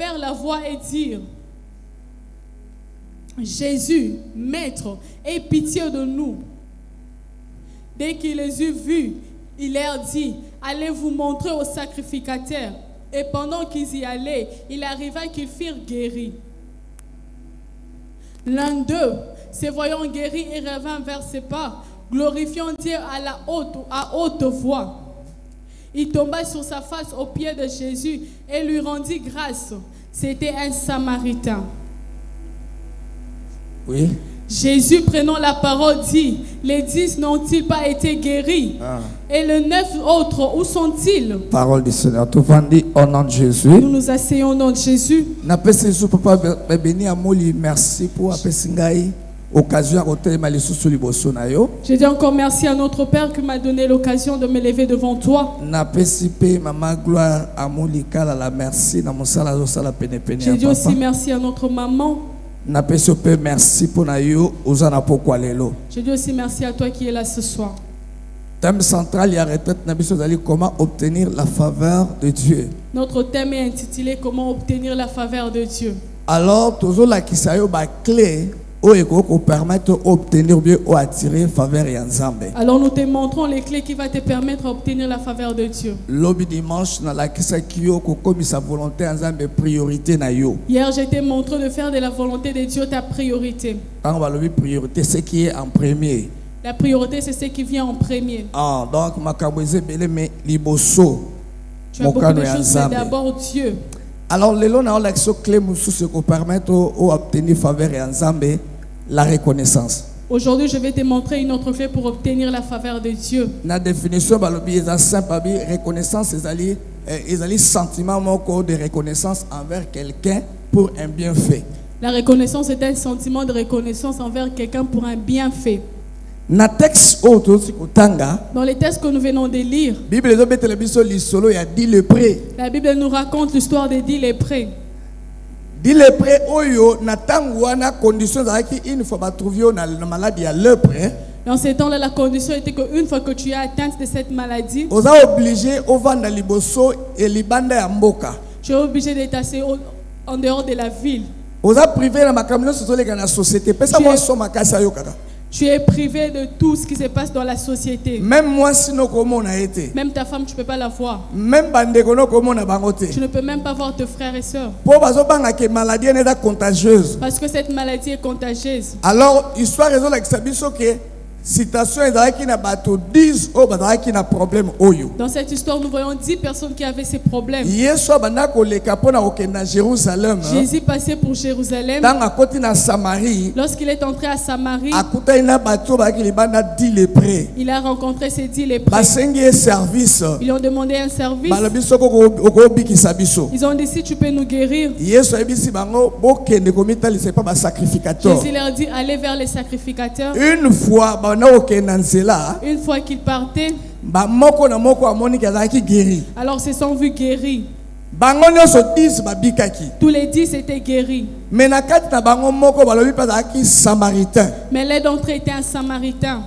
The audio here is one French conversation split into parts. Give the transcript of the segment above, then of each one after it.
élevèrent la voix et dirent: Jésus, Maître, aie pitié de nous. Dès qu'il les eut vus, il leur dit: Allez vous montrer aux sacrificateurs. Et pendant qu'ils y allaient, il arriva qu'ils furent guéris. L'un d'eux, se voyant guéri, et revint vers ses pas, glorifiant Dieu à haute voix. Il tomba sur sa face aux pieds de Jésus et lui rendit grâce. C'était un Samaritain. Oui. Jésus, prenant la parole, dit: Les 10 n'ont-ils pas été guéris? Et les 9 autres, où sont-ils? Parole du Seigneur. Tout dit au nom de Jésus. Nous nous asseyons au nom de Jésus. Merci pour occasion Je dis encore merci à notre Père qui m'a donné l'occasion de me lever devant toi. Je dis aussi merci à notre maman. Merci pour Je dis aussi merci à toi qui es là ce soir. Thème central, il y a comment obtenir la faveur de Dieu. Notre thème est intitulé Comment obtenir la faveur de Dieu. Alors, toujours la clé pour permettre d'obtenir bien ou attirer faveur et ensemble. Alors nous te montrons les clés qui vont te permettre d'obtenir la faveur de Dieu. Lobby dimanche dans la comme sa volonté ensemble priorité na yo. Hier je t'ai montré de faire de la volonté de Dieu ta priorité. Quand on va lobby priorité, c'est qui est en premier. La priorité c'est ce qui vient en premier. Ah donc ma kaboise belé mais liboso. Tu as beaucoup de choses, mais d'abord Dieu. Alors les lois na l'action clé musu ce qui permettre d'obtenir faveur et ensemble. La reconnaissance. Aujourd'hui, je vais te montrer une autre clé pour obtenir la faveur de Dieu. La définition de simple reconnaissance, c'est sentiment de reconnaissance envers quelqu'un pour un bienfait. La reconnaissance est un sentiment de reconnaissance envers quelqu'un pour un bienfait. Dans les textes que nous venons de lire, la Bible nous raconte l'histoire des 10 lépreux. Dit lépreux oyo na tangu wana condition zaki une fois ba trouvé na maladie à lèpre. Dans ces temps-là, la condition était qu'une fois que tu es atteinte de cette maladie, tu es obligé d'être assis en dehors de la ville. Tu es privé de tout ce qui se passe dans la société. Même moi, sinon, comment on a été. Même ta femme, tu ne peux pas la voir. Même comment on a bangoté. Tu ne peux même pas voir tes frères et sœurs. Maladie est contagieuse. Parce que cette maladie est contagieuse. Alors, histoire raison la que citation est na bato 10 au badaki na problème oyo. Dans cette histoire, nous voyons 10 personnes qui avaient ces problèmes. Yesu abanda ko leka pona okenda Jérusalem. Jésus passait pour Jérusalem. Dans akoti na Samarie. Lorsqu'il est entré à Samarie, akuta ina bato baki libanda 10 lépreux. Il a rencontré ces 10 lépreux. Basengi service. Ils ont demandé un service. Balabiso ko bikisa biso. Ils ont dit si tu peux nous guérir. Yesu ebisi bango bokende komita c'est pas ba sacrificateur. Jésus leur dit allez vers les sacrificateurs. Une fois une fois qu'ils partaient, alors se sont vus guéris. Tous les 10 étaient guéris. Mais l'un d'entre eux était un Samaritain.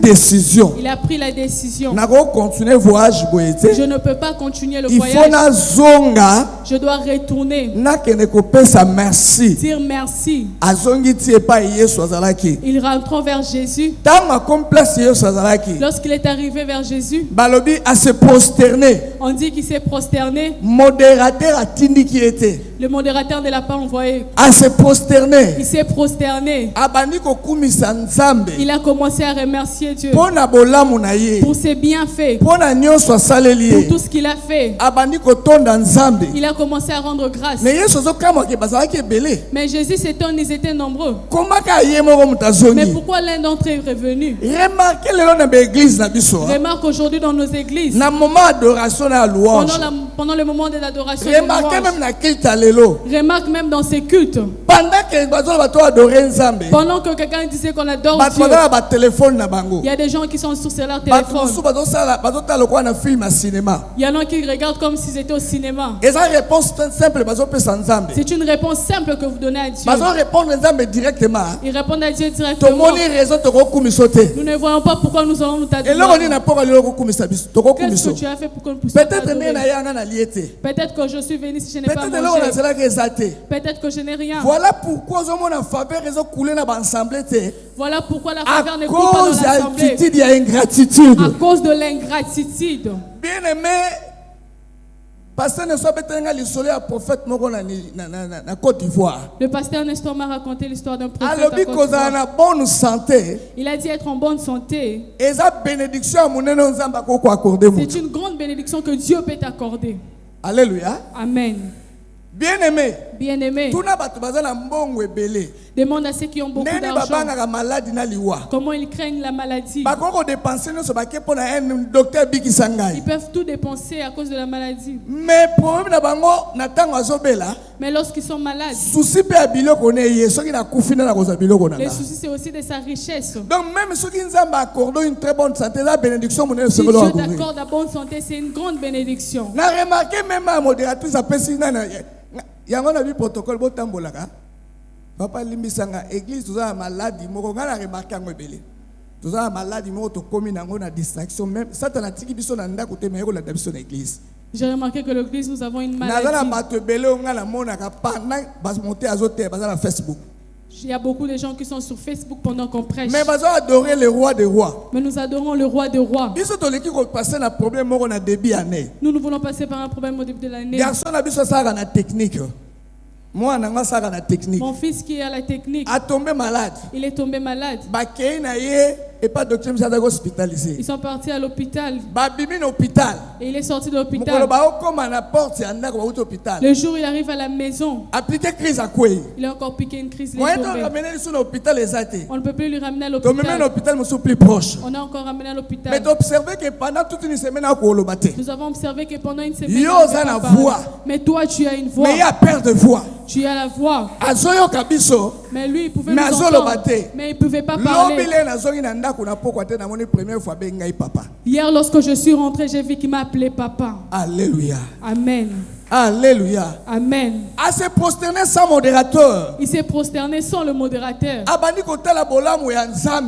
Décision. Il a pris la décision. Je ne peux pas continuer le voyage. Je dois retourner. Dire merci. Il rentre vers Jésus. Lorsqu'il est arrivé vers Jésus, on dit qu'il s'est prosterné. Le modérateur ne l'a pas envoyé. Il s'est prosterné. Il a commencé à remercier Dieu pour ses bienfaits, pour tout ce qu'il a fait. Il a commencé à rendre grâce. Mais Jésus s'étonne, ils étaient nombreux. Mais pourquoi l'un d'entre eux est revenu? Remarque aujourd'hui dans nos églises, pendant le moment de l'adoration, remarque même dans ces cultes, pendant que quelqu'un disait qu'on adore Dieu, il y a des gens qui sont sur leur téléphone. Il y en a qui regardent comme s'ils étaient au cinéma. C'est une réponse simple que vous donnez à Dieu. Ils répondent à Dieu directement. Nous ne voyons pas pourquoi nous allons nous t'adorer. Qu'est-ce que tu as fait pour que nous puissions t'adorer? Peut-être que je suis venu si je n'ai pas mangé. Peut-être que je n'ai rien. Voilà pourquoi la faveur Voilà pourquoi la faveur ne coule pas dans l'assemblée. À cause de l'ingratitude. Bien aimé, pasteur Nestor betenga lisolo ya prophète moko na Côte d'Ivoire. Le pasteur Nestor m'a raconté l'histoire d'un prophète à Côte d'Ivoire. Na bonne santé. Il a dit être en bonne santé. Bénédiction c'est une grande bénédiction que Dieu peut t'accorder. Alléluia. Amen. Bien-aimé. Bien-aimé. Demande à ceux qui ont beaucoup d'argent. Comment ils craignent la maladie. Ils peuvent tout dépenser à cause de la maladie. Mais lorsqu'ils sont malades, les soucis c'est aussi de sa richesse. Donc même ceux qui nous accordent une très bonne santé, la bénédiction, si Dieu t'accorde la bonne santé, c'est une grande bénédiction. On a remarqué même à modératrice il y a un protocole botambolaka. Papa limbisanga église tous a maladie moko ngana remarqué ngo belé. Tous a maladie moko to komi nango na distraction même Satan a tiki biso na ndako te meko la dabiso na église. J'ai remarqué que l'église nous avons une maladie. Nazana bato belé ngana monaka pendant bas monter azote bas na Facebook. Il y a beaucoup de gens qui sont sur Facebook pendant qu'on prêche. Mais nous adorons le roi des rois. Mais nous adorons le roi des rois. Nous voulons passer par un problème au début de l'année. Mon fils qui est à la technique a tombé malade. Il est tombé malade. Et pas docteur hospitalisé. Ils sont partis à l'hôpital. Et il est sorti de l'hôpital. Le jour où il arrive à la maison, il a encore piqué une crise. On ne peut plus lui ramener à l'hôpital. On a encore ramené à l'hôpital. Mais observez que pendant toute une semaine, nous avons observé que pendant une semaine, mais toi tu as une voix. Mais il y a peur de voix. Tu as la voix. Mais lui il pouvait nous entendre. Mais il ne pouvait pas parler. Hier lorsque je suis rentré, j'ai vu qu'il m'a appelé papa. Alléluia. Amen. Alléluia. Amen. À se prosterner sans modérateur. Il s'est prosterné sans le modérateur.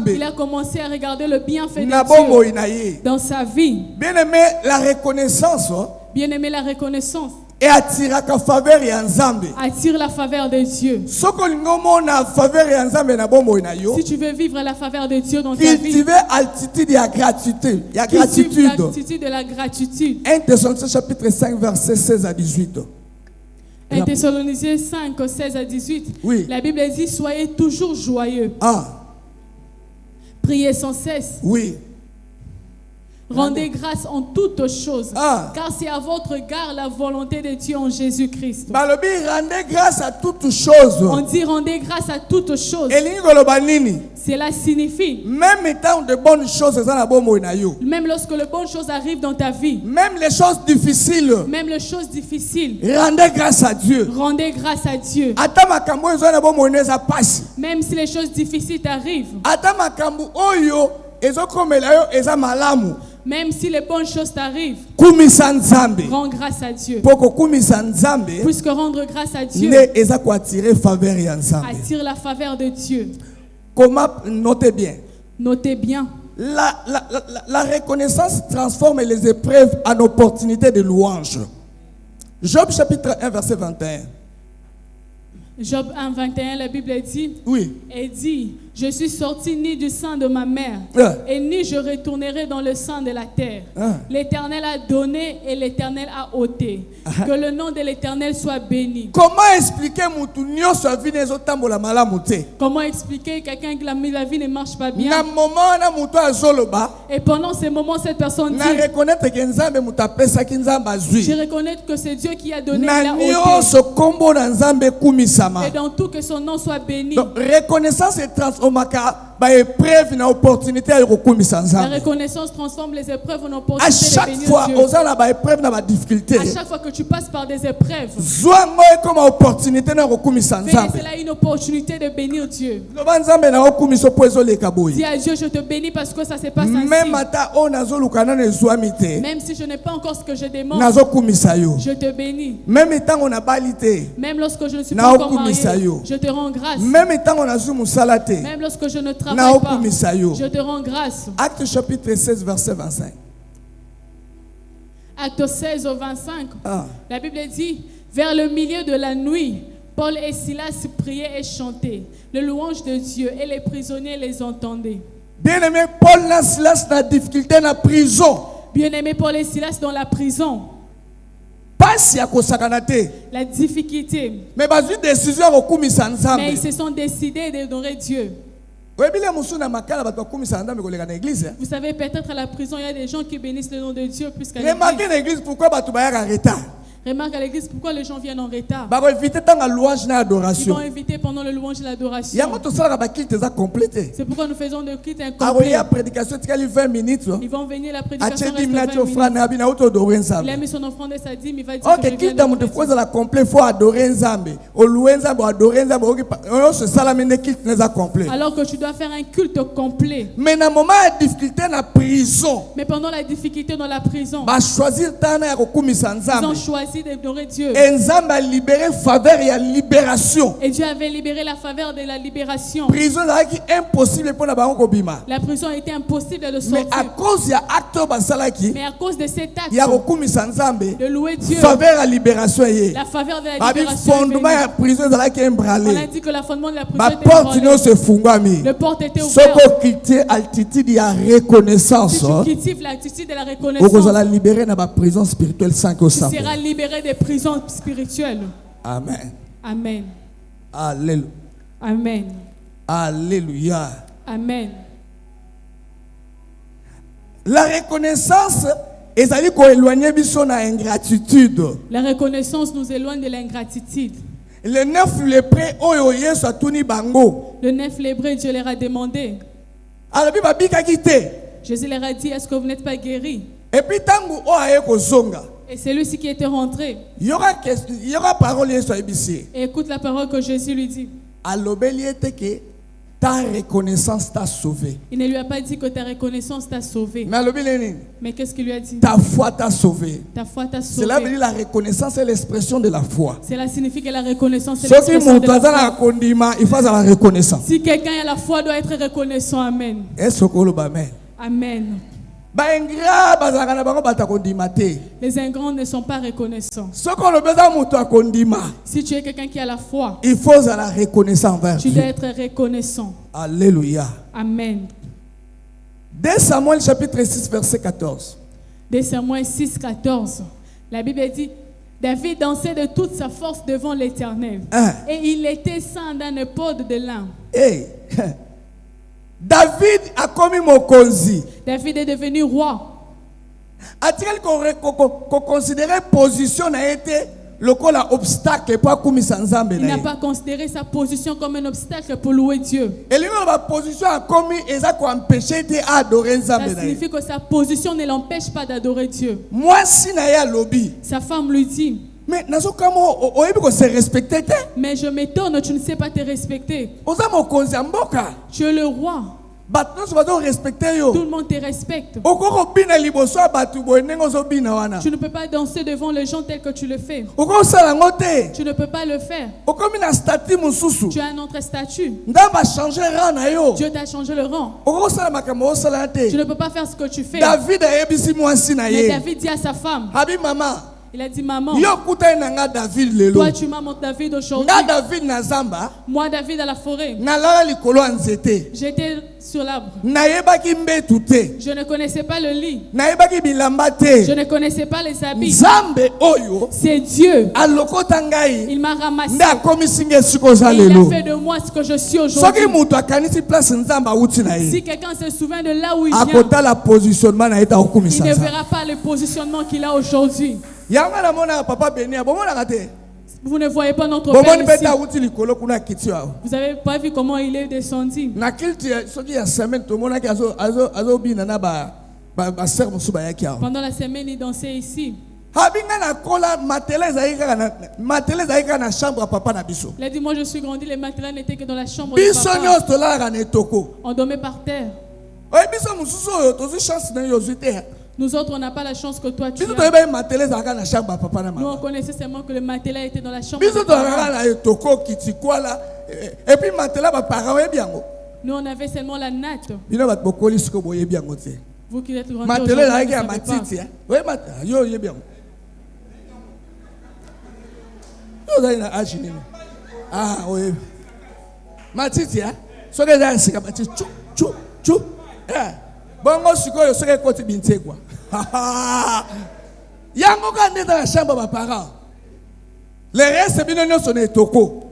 Il a commencé à regarder le bienfait de Dieu dans sa vie. Bien aimé, la reconnaissance. Bien aimé, la reconnaissance. Et attire la faveur et Nzambe. Attire la faveur de Dieu. Si tu veux vivre la faveur de Dieu dans ta vie, cultiver altitude et gratitude. Il y a gratitude. L'attitude de la gratitude. 1 Thessaloniciens chapitre 5 verset 16 à 18. 1 Thessaloniciens 5 16 à 18. Oui. La Bible dit soyez toujours joyeux. Priez sans cesse. Oui. Rendez grâce en toutes choses, car c'est à votre égard la volonté de Dieu en Jésus-Christ. Rendez grâce à toutes choses. On dit rendez grâce à toutes choses. Cela signifie même étant de bonnes choses, même lorsque les bonnes choses arrivent dans ta vie, même les choses difficiles, rendez grâce à Dieu. Rendez grâce à Dieu. Même si les choses difficiles t'arrivent, même si les bonnes choses t'arrivent, rends grâce à Dieu. Puisque rendre grâce à Dieu attire la faveur de Dieu. Comment? Notez bien. Notez bien. La reconnaissance transforme les épreuves en opportunités de louange. Job chapitre 1 verset 21. Job 1, 21, la Bible dit, oui. Elle dit, je suis sorti ni du sein de ma mère, et ni je retournerai dans le sein de la terre. L'Éternel a donné et l'Éternel a ôté. Que le nom de l'Éternel soit béni. Comment expliquer Comment expliquer quelqu'un que la vie ne marche pas bien? Et pendant ces moments, cette personne dit, je reconnais que c'est Dieu qui a donné et l'a ôté. Et dans tout que son nom soit béni. Donc, reconnaissance et transformaka. La reconnaissance transforme les épreuves en opportunités. À chaque fois, à chaque fois que tu passes par des épreuves, c'est là une opportunité de bénir Dieu. Dis à Dieu, je te bénis parce que ça se passe ainsi. Même si je n'ai pas encore ce que je demande, je te bénis. Même lorsque je ne suis pas encore marié, je te rends grâce. Même lorsque je ne travaille pas, je te rends grâce. Acte chapitre 16 verset 25. Acte 16 au 25. La Bible dit, Vers le milieu de la nuit, Paul et Silas priaient et chantaient le louange de Dieu, et les prisonniers les entendaient. Bien-aimé, Paul et Silas dans la difficulté dans la prison. Bien-aimé, Paul et Silas dans la prison. La difficulté. Mais ils se sont décidés d'adorer Dieu. Vous savez, peut-être à la prison, il y a des gens qui bénissent le nom de Dieu plus qu'à l'église. Pourquoi remarque à l'église pourquoi les gens viennent en retard. Ils vont inviter pendant le louange et l'adoration. C'est pourquoi nous faisons de culte incomplet. Ils vont venir la prédication reste 20 minutes. Il a mis son offrande et sa dîme, il va dire que alors que tu dois faire un culte complet. Mais dans le moment de difficulté dans la prison, mais pendant la difficulté dans la prison, ils ont choisi d'adorer Dieu. Et Dieu avait libéré la faveur de la libération. La prison a été impossible de sortir. Mais à cause de cet acte de louer Dieu, la faveur de la libération, on a dit que la fondement de la prison était ébranlée. Le porte était ouvert. Si tu cultives l'attitude de la reconnaissance, tu seras libéré des prisons spirituelles. Amen. Amen. Alléluia. Amen. Alléluia. Amen. La reconnaissance est allée éloigner de ingratitude. La reconnaissance nous éloigne de l'ingratitude. Le 9 lépreux le 9 lépreux, Dieu leur a demandé. Jésus leur a dit, est-ce que vous n'êtes pas guéris? Et puis et celui-ci qui était rentré, il y aura parole et écoute la parole que Jésus lui dit. Ta reconnaissance t'a sauvé. Il ne lui a pas dit que ta reconnaissance t'a sauvé. Mais qu'est-ce qu'il lui a dit? Ta foi t'a sauvé. Ta foi t'a sauvé. Cela veut dire la reconnaissance est l'expression de la foi. Cela signifie que la reconnaissance est l'expression de la foi. Il faut la reconnaissance. Si quelqu'un a la foi, doit être reconnaissant. Amen. Amen. Les ingrats ne sont pas reconnaissants. Si tu es quelqu'un qui a la foi, il faut la reconnaissance envers Dieu. Tu dois être reconnaissant. Alléluia. Amen. 2 Samuel chapitre 6 verset 14. 2 Samuel 6, 14. La Bible dit, David dansait de toute sa force devant l'Éternel. Et il était sans dans une pôde de lin. Hey. David a commis mokonzi. David est devenu roi. A-t-il qu'on considérait position n'a été le obstacle pour il n'a pas considéré sa position comme un obstacle pour louer Dieu. Et la position a commis et ça empêché d'adorer ça signifie que sa position ne l'empêche pas d'adorer Dieu. Moi si na ya lobby. Sa femme lui dit, mais je m'étonne, tu ne sais pas te respecter. Tu es le roi. Tout le monde te respecte. Tu ne peux pas danser devant les gens tels que tu le fais. Tu ne peux pas le faire. Tu as un autre statut. Dieu t'a changé le rang. Tu ne peux pas faire ce que tu fais. Mais David dit à sa femme, il a dit, maman, toi tu m'as montré David aujourd'hui. Moi David à la forêt. J'étais sur l'arbre. Je ne connaissais pas le lit. Je ne connaissais pas les habits. C'est Dieu. Il m'a ramassé. Il a fait de moi ce que je suis aujourd'hui. Si quelqu'un se souvient de là où il vient, il ne verra pas le positionnement qu'il a aujourd'hui. Vous ne voyez pas notre père ici. Vous n'avez pas vu comment il est descendu. Pendant la semaine, il dansait ici. Il a dit, moi je suis grandi, les matelas n'étaient que dans la chambre de papa. On dormait par terre. Nous autres, on n'a pas la chance que toi tu as. Nous, on connaissait seulement que le matelas était dans la chambre de papa. Nous, on avait seulement la natte. Vous qui êtes grandis aujourd'hui, Ah oui. Matiti, hein? Ce que j'ai c'est que tchou. Bongo sikoyo ce que côté binte quoi. Yango quand dans la chambre de mes parents. Les restes binonyo sont les toko.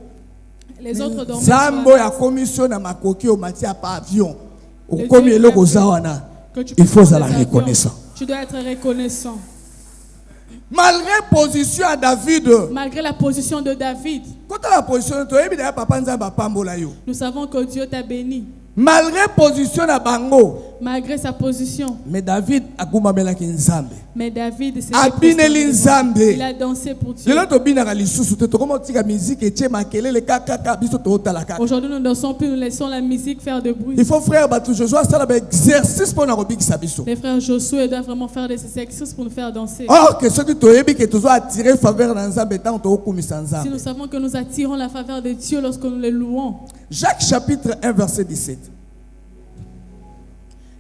Les autres dorment. Zambo ya commission na makoki au matia par avion. Au comme le gozawana. Il faut la reconnaissance. Tu dois être reconnaissant. Malgré position à David. Malgré la position de David. La position de papa nous savons que Dieu t'a béni. Malgré position à Bango. Malgré sa position. Mais David a goumamela kinzambe. Mais David il a dansé pour Dieu. Aujourd'hui nous ne dansons plus, nous laissons la musique faire de bruit. Il faut frère exercice pour les frères Josué doivent vraiment faire des exercices pour nous faire danser. Si nous savons que nous attirons la faveur de Dieu lorsque nous le louons. Jacques chapitre 1 verset 17.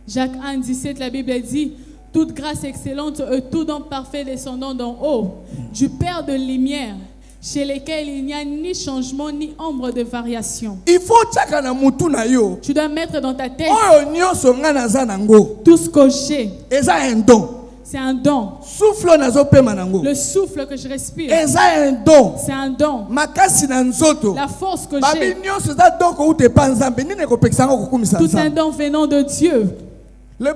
Jacques 1 17 la Bible dit: toute grâce excellente et tout don parfait descendant d'en haut, du Père de lumière, chez lesquels il n'y a ni changement ni ombre de variation. Il faut tu dois mettre dans ta tête tout ce que j'ai. C'est un don. C'est un don. Le souffle que je respire. C'est un don. C'est un don. La force que j'ai. Tout un don venant de Dieu. Le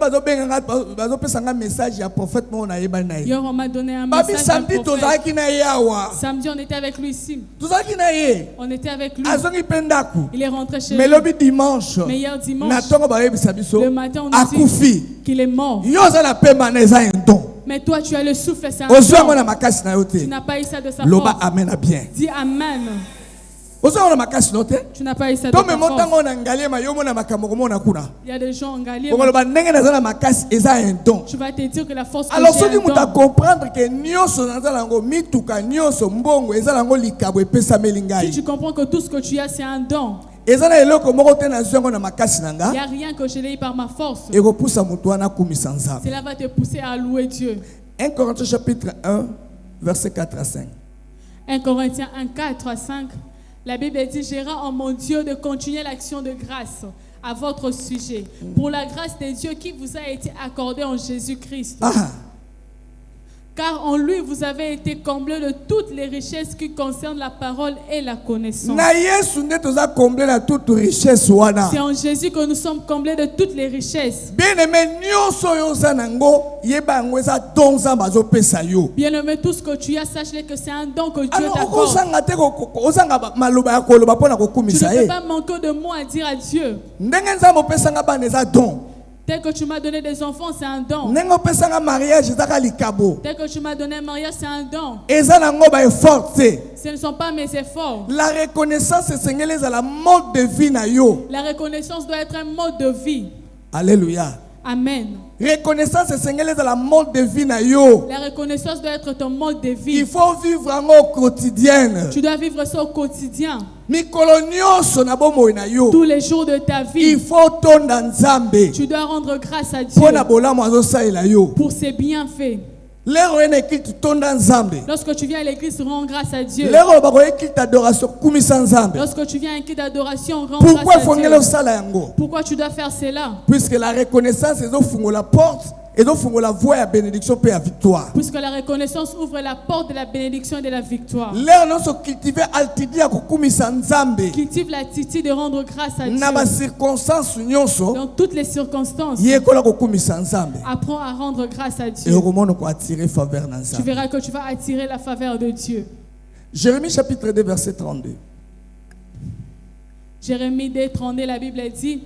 message à prophète on m'a donné un message à prophète. Samedi on était avec lui ici. On était avec lui. Il est rentré chez lui. Mais dimanche, hier dimanche, le matin on dit qu'il est mort. Mais toi tu as le souffle, c'est un don. Tu n'as pas eu ça de sa force. Dis Amen. Tu n'as pas eu ça de ta force. Il y a des gens en Galilée. Tu vas te dire que la force que alors j'ai tu dois comprendre que si tu comprends que tout ce que tu as c'est un don. Il n'y a rien que je l'ai eu par ma force. Cela va te pousser à louer Dieu. 1 Corinthiens chapitre 1 verset 4 à 5. 1 Corinthiens 1 4 à 5. La Bible dit: j'ai en mon Dieu de continuer l'action de grâce à votre sujet pour la grâce de Dieu qui vous a été accordée en Jésus-Christ. Car en lui vous avez été comblés de toutes les richesses qui concernent la parole et la connaissance. C'est en Jésus que nous sommes comblés de toutes les richesses. Bien-aimé, tout ce que tu as, sache que c'est un don que Dieu t'accorde. Tu ne peux pas manquer de mots à dire à Dieu. Tel que tu m'as donné des enfants, c'est un don. Tel que tu m'as donné un mariage, c'est un don. Ce ne sont pas mes efforts. La reconnaissance est la mode de vie. La reconnaissance doit être un mode de vie. Alléluia. Amen. Reconnaissance c'est la mode de vie. La reconnaissance doit être ton mode de vie. Il faut vivre au quotidien. Tu dois vivre ça au quotidien. Tous les jours de ta vie. Il faut tu dois rendre grâce à Dieu pour ses bienfaits. Lorsque tu viens à l'église, rends grâce à Dieu. Lorsque tu viens à un culte d'adoration, rends grâce à Dieu. Pourquoi tu dois faire cela? Puisque la reconnaissance ouvre la porte et ouvre la voie à bénédiction et à victoire. Puisque la reconnaissance ouvre la porte de la bénédiction et de la victoire. Cultive l'attitude de rendre grâce à Dieu. Dans toutes les circonstances. Apprends à rendre grâce à Dieu. Tu verras que tu vas attirer la faveur de Dieu. Jérémie chapitre 2 verset 32. Jérémie 2 32, la Bible dit: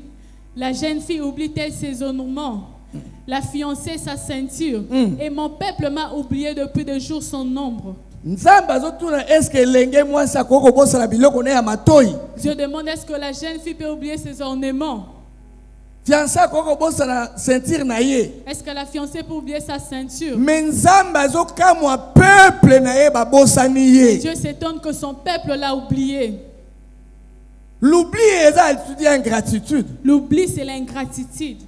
la jeune fille oublie-t-elle ses ornements, la fiancée sa ceinture, et mon peuple m'a oublié depuis des jours son nombre. Dieu demande: est-ce que la jeune fille peut oublier ses ornements? Est-ce que la fiancée peut oublier sa ceinture? Dieu s'étonne que son peuple l'a oublié. L'oubli, c'est l'ingratitude. L'oubli, c'est l'ingratitude.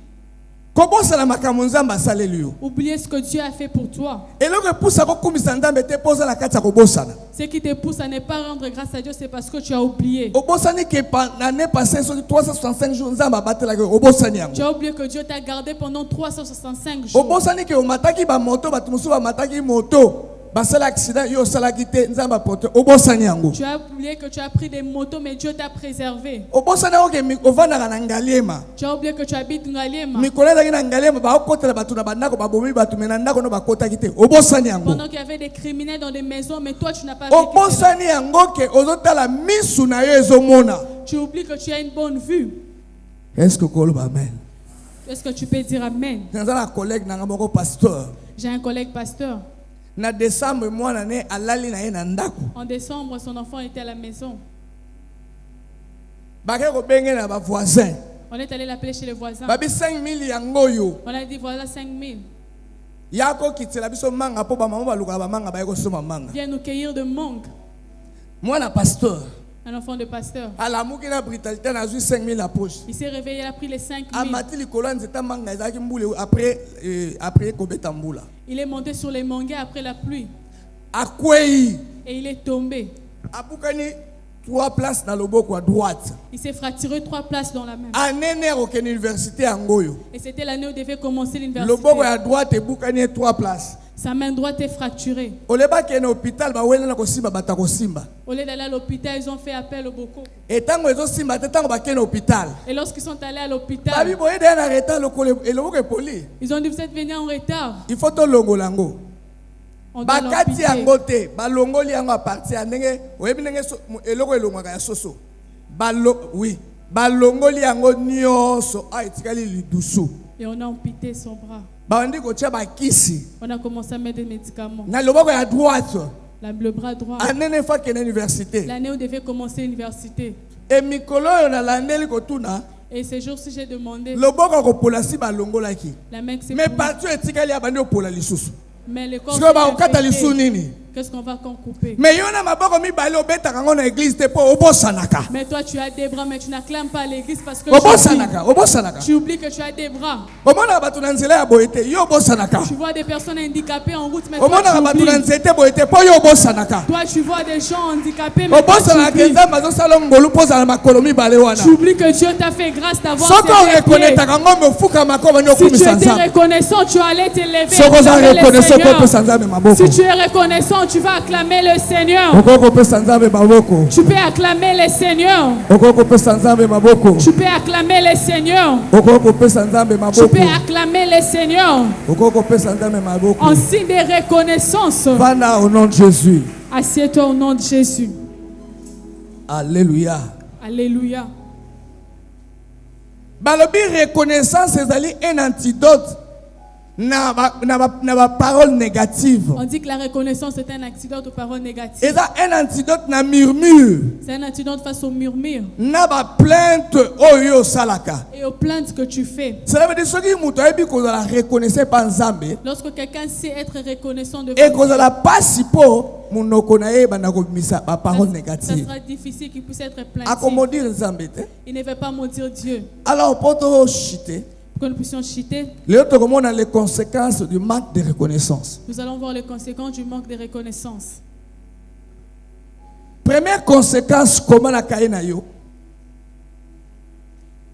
Oubliez ce que Dieu a fait pour toi. Ce qui te pousse à ne pas rendre grâce à Dieu, c'est parce que tu as oublié. Tu as oublié que Dieu t'a gardé pendant 365 jours. Tu as oublié que tu as pris des motos, mais Dieu t'a préservé. Tu as oublié que tu habites Ngaliema. Pendant qu'il y avait des criminels dans des maisons, mais toi tu n'as pas vécu. Tu oublies que tu as une bonne vue. Est-ce que tu peux dire Amen? J'ai un collègue pasteur. En décembre, son enfant était à la maison. On est allé l'appeler chez les voisins. On a dit voilà 5 000. Viens nous cueillir de mangue. Un enfant de pasteur. Il s'est réveillé, il a pris les 5 000. Il est monté sur les manguiers après la pluie. Et il est tombé. 3 places dans le boko à droite. Il s'est fracturé 3 places dans la main. Et c'était l'année où il devait commencer l'université. Le boko à droite et boukani 3 places. Sa main droite est fracturée. Au lieu d'aller à l'hôpital, ils ont fait appel au boko. Et lorsqu'ils sont allés à l'hôpital, ils ont dit vous êtes venus en retard. Il faut to longolango. Bakati angote balongoli yango a partir ndenge oyebi ndenge eloko elongaka ya soso balongoli yango nyonso a etikali lidusu. Et on a amputé son bras. On a commencé à mettre des médicaments. Le bras droit. L'année où devait commencer l'université. Et ces jours-ci, j'ai demandé. La main que c'est mais le corps qu'est-ce qu'on va couper? Mais toi tu as des bras mais tu n'acclames pas à l'église parce que tu oublies que tu as des bras. Tu vois des personnes handicapées en route mais toi tu vois des gens handicapés mais toi tu oublies que Dieu t'a fait grâce d'avoir ses pieds. Si tu étais reconnaissant, tu allais t'élever. Si tu es reconnaissant, tu vas acclamer le Seigneur. Tu peux acclamer le Seigneur. Tu peux acclamer le Seigneur. Tu peux acclamer le Seigneur. En signe de reconnaissance. Au nom de Jésus. Assieds-toi au nom de Jésus. Alléluia. Alléluia. Balobi reconnaissance c'est un antidote. Na parole négative. On dit que la reconnaissance est un antidote aux paroles négatives. C'est un antidote na murmure. C'est un antidote face aux murmures. Na ba plainte oyo salaka. Et aux plaintes que tu fais. Cela veut dire que muto ebi ko la reconnaître pas Nzambe. Lorsque quelqu'un sait être reconnaissant de et ko la pasipo munoko na ye bana ko misa ba parole négative. Ça sera difficile qu'il puisse être plaintif. Accommoder Nzambe te. Il ne veut pas maudire Dieu. Alors poto chiter. Que nous puissions chiter. Les conséquences du manque de reconnaissance. Nous allons voir les conséquences du manque de reconnaissance. Première conséquence, comment la kainayo?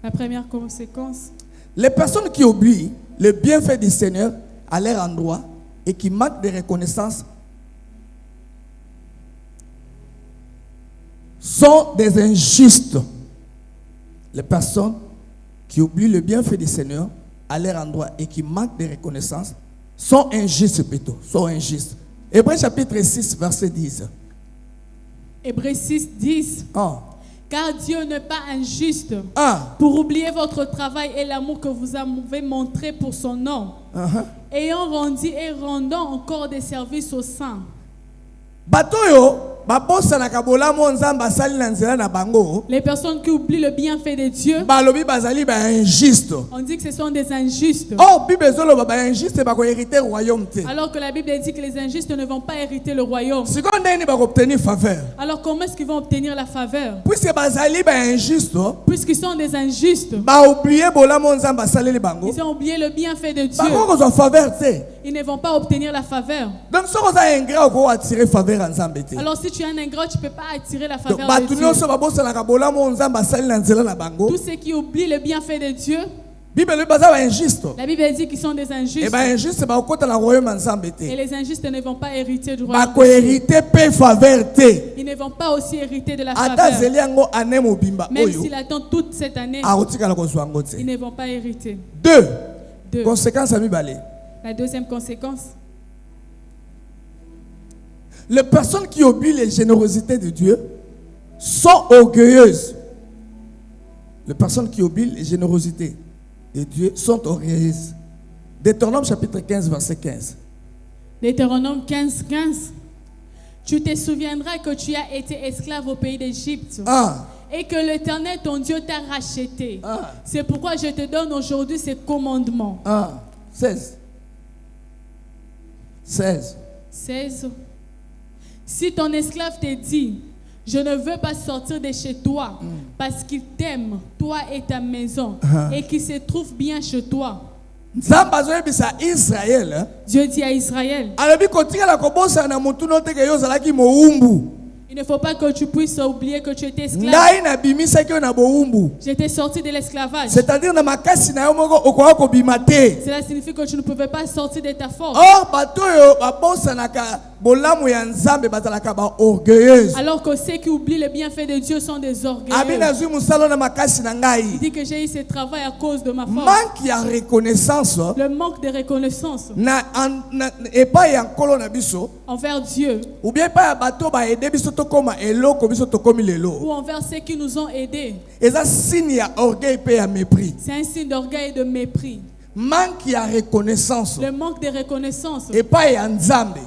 La première conséquence. Les personnes qui oublient le bienfait du Seigneur à leur endroit et qui manquent de reconnaissance sont des injustes. Les personnes qui oublient le bienfait du Seigneur à leur endroit et qui manquent de reconnaissance sont injustes plutôt, sont injustes. Hébreux chapitre 6 verset 10. Hébreux 6 10. Oh. Car Dieu n'est pas injuste pour oublier votre travail et l'amour que vous avez montré pour son nom, ayant rendu et rendant encore des services aux saints. Batoyo Les personnes qui oublient le bienfait de Dieu, on dit que ce sont des injustes. Alors que la Bible dit que les injustes ne vont pas hériter le royaume. Alors comment est-ce qu'ils vont obtenir la faveur? Puisqu'ils sont des injustes, ils ont oublié le bienfait de Dieu. Ils ne vont pas obtenir la faveur. Alors si tu es un ingrat, tu ne peux pas attirer la faveur de Dieu. Tous ceux qui oublient le bienfait de Dieu, la Bible dit qu'ils sont des injustes. Et les injustes ne vont pas hériter du royaume. Ils ne vont pas aussi hériter de la faveur. Même s'il attend toute cette année, ils ne vont pas hériter. Deux. Conséquence à la deuxième conséquence. Les personnes qui oublient les générosités de Dieu sont orgueilleuses. Les personnes qui oublient les générosités de Dieu sont orgueilleuses. Deutéronome chapitre 15, verset 15. Deutéronome 15, 15. Tu te souviendras que tu as été esclave au pays d'Égypte. Et que l'Éternel, ton Dieu, t'a racheté. C'est pourquoi je te donne aujourd'hui ces commandements. 16. 16. 16. Si ton esclave te dit, je ne veux pas sortir de chez toi, parce qu'il t'aime, toi et ta maison, et qu'il se trouve bien chez toi. Dieu dit à Israël, il ne faut pas que tu puisses oublier que tu étais esclave. J'étais sorti de l'esclavage. C'est-à-dire cela signifie que tu ne pouvais pas sortir de ta force. Alors que ceux qui oublient le bienfait de Dieu sont des orgueilleux. Il dit que j'ai eu ce travail à cause de ma force. Le manque de reconnaissance envers Dieu. Ou bien ou envers ceux qui nous ont aidés. C'est un signe d'orgueil et de mépris. Manque de reconnaissance. Le manque de reconnaissance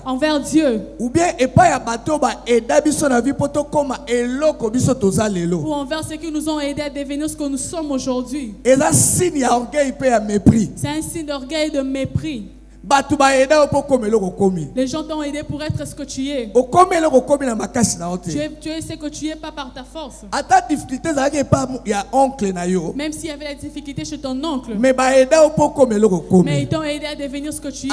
envers Dieu. Ou bien ou envers ceux qui nous ont aidés à devenir ce que nous sommes aujourd'hui. C'est un signe d'orgueil et de mépris. Les gens t'ont aidé pour être ce que tu es. Tu es ce que tu es, pas par ta force. Même s'il y avait la difficulté chez ton oncle, mais ils t'ont aidé à devenir ce que tu es.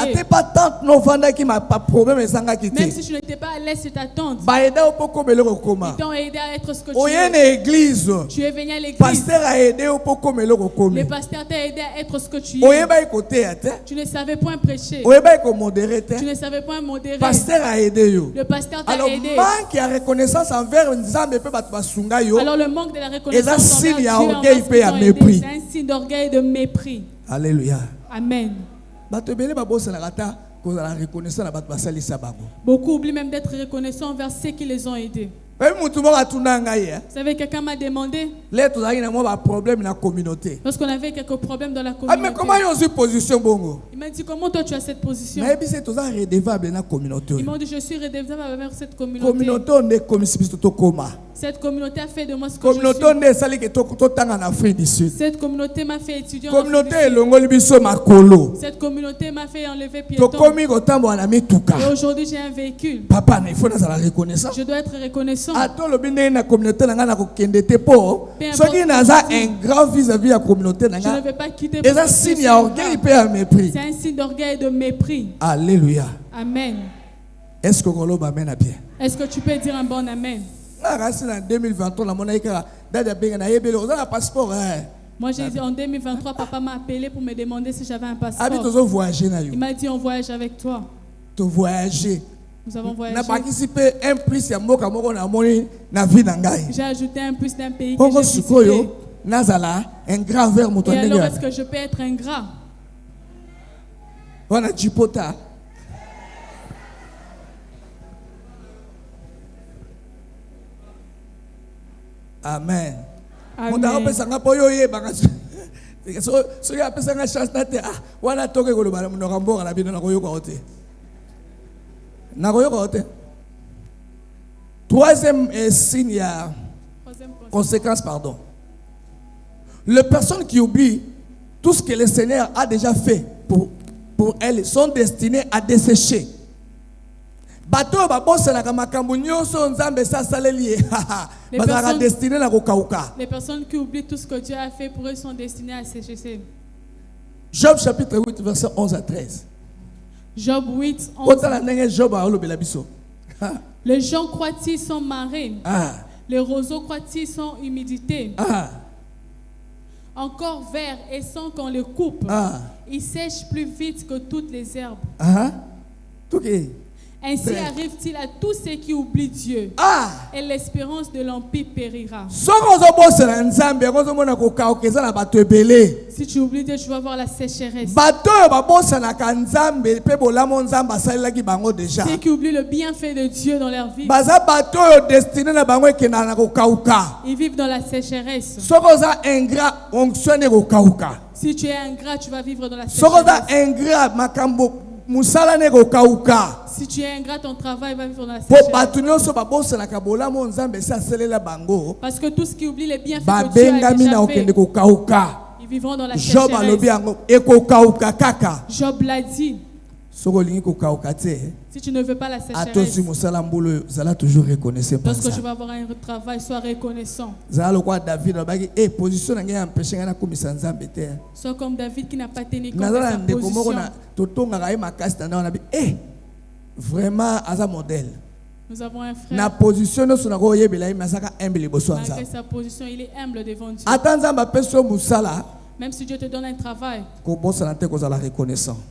Même si tu n'étais pas à l'aise sur ta tante, ils t'ont aidé à être ce que tu es. Tu es venu à l'église. Le pasteur t'a aidé à être ce que tu es. Tu ne savais point prêcher. Tu ne savais pas modérer. Pasteur a aidé. Le pasteur t'a aidé. Alors le manque de la reconnaissance envers Dieu, c'est un signe d'orgueil et de mépris. Alléluia. Amen. Beaucoup oublient même d'être reconnaissants envers ceux qui les ont aidés. Vous savez, quelqu'un m'a demandé lorsqu'on avait quelques problèmes dans la communauté. Il m'a dit, comment toi tu as cette position? Ils m'ont dit, je suis redevable avec cette communauté. Cette communauté a fait de moi ce que je suis. Cette communauté m'a fait étudier en Afrique du Sud. Cette communauté m'a fait enlever piéton. Et aujourd'hui j'ai un véhicule. Je dois être reconnaissant. Un grand vis-à-vis la communauté. Je ne vais pas quitter. C'est un signe d'orgueil et de mépris. C'est un signe d'orgueil et de mépris. Alléluia. Amen. Est-ce que vous bien? Est-ce que tu peux dire un bon amen? En 2023, moi j'ai dit en 2023, papa m'a appelé pour me demander si j'avais un passeport. Il m'a dit on voyage avec toi. Nous avons voyagé. J'ai ajouté un plus d'un pays que j'ai visité. Un grand verre. Et alors est-ce que je peux être ingrat? Amen. Amen. Troisième signe, conséquence, pardon. Les personnes qui oublient tout ce que le Seigneur a déjà fait pour elles sont destinées à dessécher. Les personnes qui oublient tout ce que Dieu a fait pour eux sont destinées à sécher. Job chapitre 8, verset 11 à 13. Job 8, 11. Les gens croient-ils sont marés? Les roseaux croient-ils sont humidité? Encore vert et sans qu'on le coupe. Il sèche plus vite que toutes les herbes. Ainsi arrive-t-il à tous ceux qui oublient Dieu. Et l'espérance de l'empire périra. Si tu oublies Dieu, tu vas voir la sécheresse. Ceux qui oublient le bienfait de Dieu dans leur vie, ils vivent dans la sécheresse. Si tu es ingrat, tu vas vivre dans la sécheresse. Si tu es ingrat, ton travail va vivre dans la sécheresse. Parce que tous qui oublient les bienfaits que Dieu a déjà fait, ils vivront dans la sécheresse. Job l'a dit. Si tu ne veux pas la sécheresse, lorsque tu vas avoir un travail, sois reconnaissant. Sois comme David qui n'a pas tenu compte de sa position. Vraiment, à un modèle. Nous avons un frère. Malgré sa position, il est humble devant Dieu. Même si Dieu te donne un travail,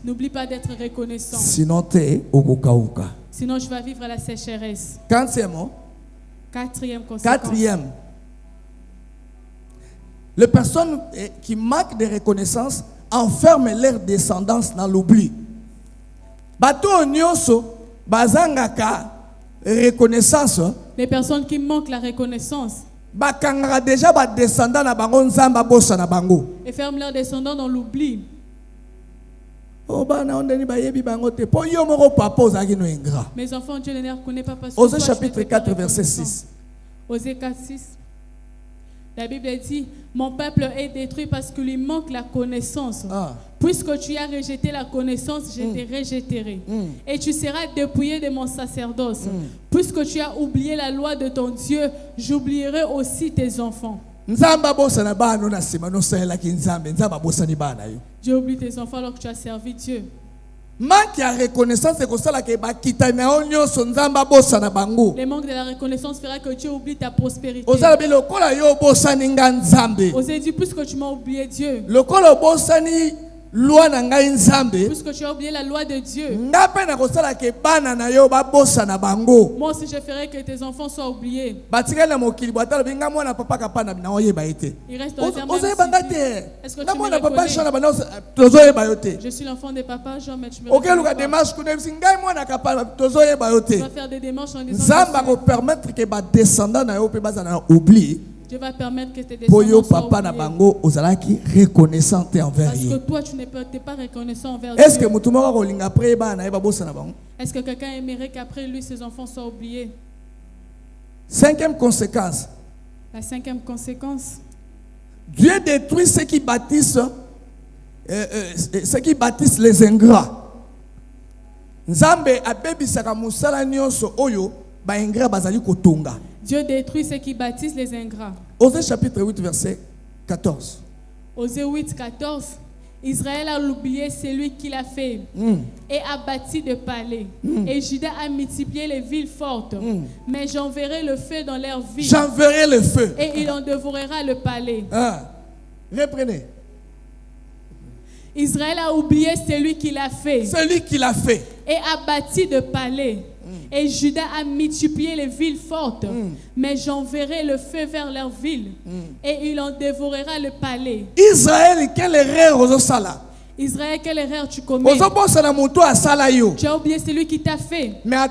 n'oublie pas d'être reconnaissant. Sinon, je vais vivre la sécheresse. Quatrième conséquence. Les personnes qui manquent de reconnaissance enferment leur descendance dans l'oubli. Reconnaissance. Les personnes qui manquent la reconnaissance et ferment leurs descendants dans l'oubli. Mes enfants, Dieu ne les reconnaît pas parce que Osée chapitre 4, verset 6. Osée 4, 6. La Bible dit, mon peuple est détruit parce qu'il lui manque la connaissance. Puisque tu as rejeté la connaissance, je te rejetterai. Et tu seras dépouillé de mon sacerdoce. Puisque tu as oublié la loi de ton Dieu, j'oublierai aussi tes enfants. Dieu oublie tes enfants alors que tu as servi Dieu. Manque de reconnaissance, c'est ça que le manque de la reconnaissance fera que Dieu oublie ta prospérité. Osez dire, puisque tu m'as oublié Dieu, puisque tu as oublié la loi de Dieu, moi aussi je ferai que tes enfants soient oubliés. Il reste dans les est-ce que tu me reconnais? Je suis l'enfant de papa Jean, mais tu me reconnais pas. Tu vas faire des démarches en disant Dieu va permettre que tes descendants soient oubliés. Parce que toi, tu n'es pas reconnaissant envers Dieu. Est-ce que quelqu'un aimerait qu'après lui, ses enfants soient oubliés? Cinquième conséquence. La cinquième conséquence. Dieu détruit ceux qui bâtissent les ingrats. Dieu détruit ceux qui bâtissent les ingrats. Osée chapitre 8, verset 14. Osée 8, 14. Israël a oublié celui qui l'a fait et a bâti des palais. Et Juda a multiplié les villes fortes. Mais j'enverrai le feu dans leurs villes. J'enverrai le feu. Et il en dévorera le palais. Reprenez. Israël a oublié celui qui l'a fait. Celui qui l'a fait. Et a bâti des palais. Et Juda a multiplié les villes fortes. Mais j'enverrai le feu vers leurs villes. Et il en dévorera le palais. Israël, quelle erreur aux sala. Israël, quelle erreur tu commets? Tu as oublié celui qui t'a fait. Même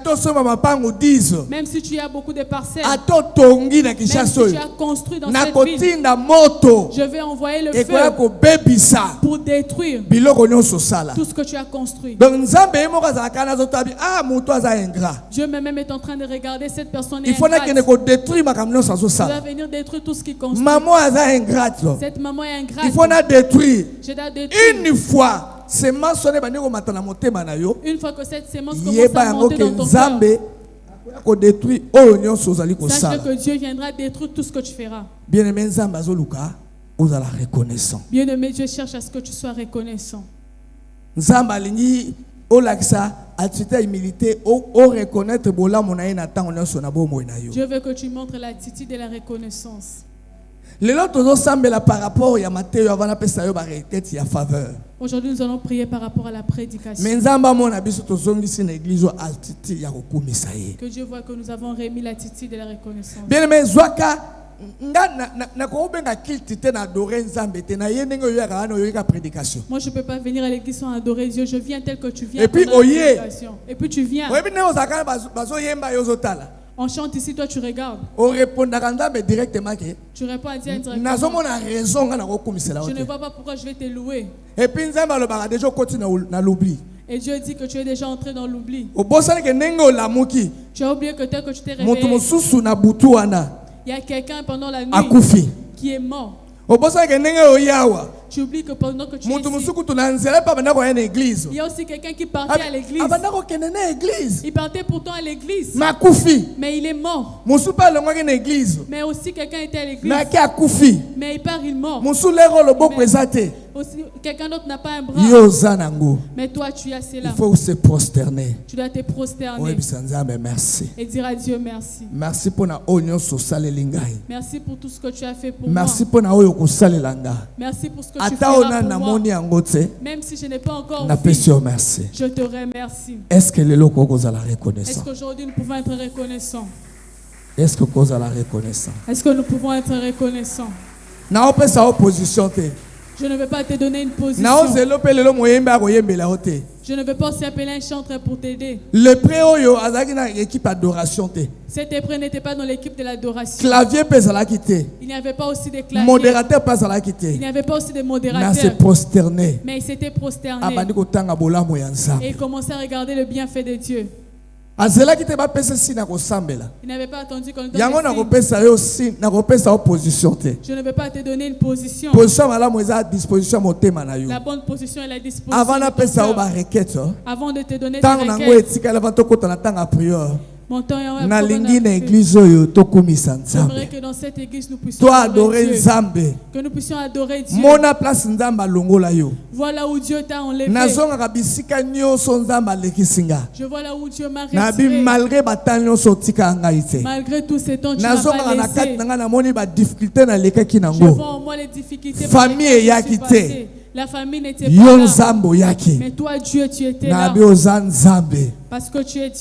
si tu as beaucoup de parcelles, même si tu as construit dans cette ville, je vais envoyer le feu pour détruire tout ce que tu as construit. Dieu même est en train de regarder cette personne. Il faut détruire ma camion sans ça. Tu vas venir détruire tout ce qui construit. Maman est ingrate. Cette maman est ingrate. Il faut détruire. Je dois détruire. Une fois que cette sémence commence à monter dans ton cœur, sache que Dieu viendra détruire tout ce que tu feras. Bien-aimé, reconnaissant. Bien-aimé, Dieu cherche à ce que tu sois reconnaissant. Dieu veut que tu montres l'attitude de la reconnaissance. Aujourd'hui, nous allons prier par rapport à la prédication. Que Dieu voit que nous avons remis l'attitude de la reconnaissance. Bien-aimé, moi je peux pas venir à l'église sans adorer Dieu. Je viens tel que tu viens. Et puis tu viens. On chante ici, toi tu regardes. Tu réponds à Dieu directement. Je ne vois pas pourquoi je vais te louer. Et Dieu dit que tu es déjà entré dans l'oubli. Tu as oublié que tel que tu t'es réveillé, il y a quelqu'un pendant la nuit qui est mort. Tu oublies que pendant que tu es ici, il y a aussi quelqu'un qui partait à l'église. Il partait pourtant à l'église, mais il est mort. Mais aussi quelqu'un était à l'église, mais il part, il est mort. Aussi, quelqu'un d'autre n'a pas un bras. Mais toi tu as cela. Il faut se prosterner. Tu dois te prosterner. Merci. Et dire à Dieu merci. Merci pour Merci pour tout ce que tu as fait pour merci moi. Merci pour ce que tu feras pour moi. Même si je n'ai pas encore vu, je te remercie. Est-ce qu'aujourd'hui nous pouvons être reconnaissants? Est-ce que nous pouvons être reconnaissants? Je ne veux pas te donner une position. Je ne veux pas aussi appeler un chanteur pour t'aider. Cet épreuve n'était pas dans l'équipe de l'adoration. Il n'y avait pas aussi de claviers. Il n'y avait pas aussi de modérateurs. Mais il s'était prosterné. Et il commençait à regarder le bienfait de Dieu. Il n'avait pas attendu qu'on lui donne je ne veux pas te donner une position. La bonne position est la disposition. Avant de te donner ta requête, mon temps est j'aimerais que dans cette église nous puissions adorer Dieu. Que nous puissions adorer Dieu. Voilà où Dieu t'a enlevé. Je vois là où Dieu m'a retiré. Malgré tous ces temps, tu m'as pas laissé. Je vois en moi les difficultés. La famille n'était pas là. Mais toi, Dieu, tu étais là. Parce que tu es Dieu.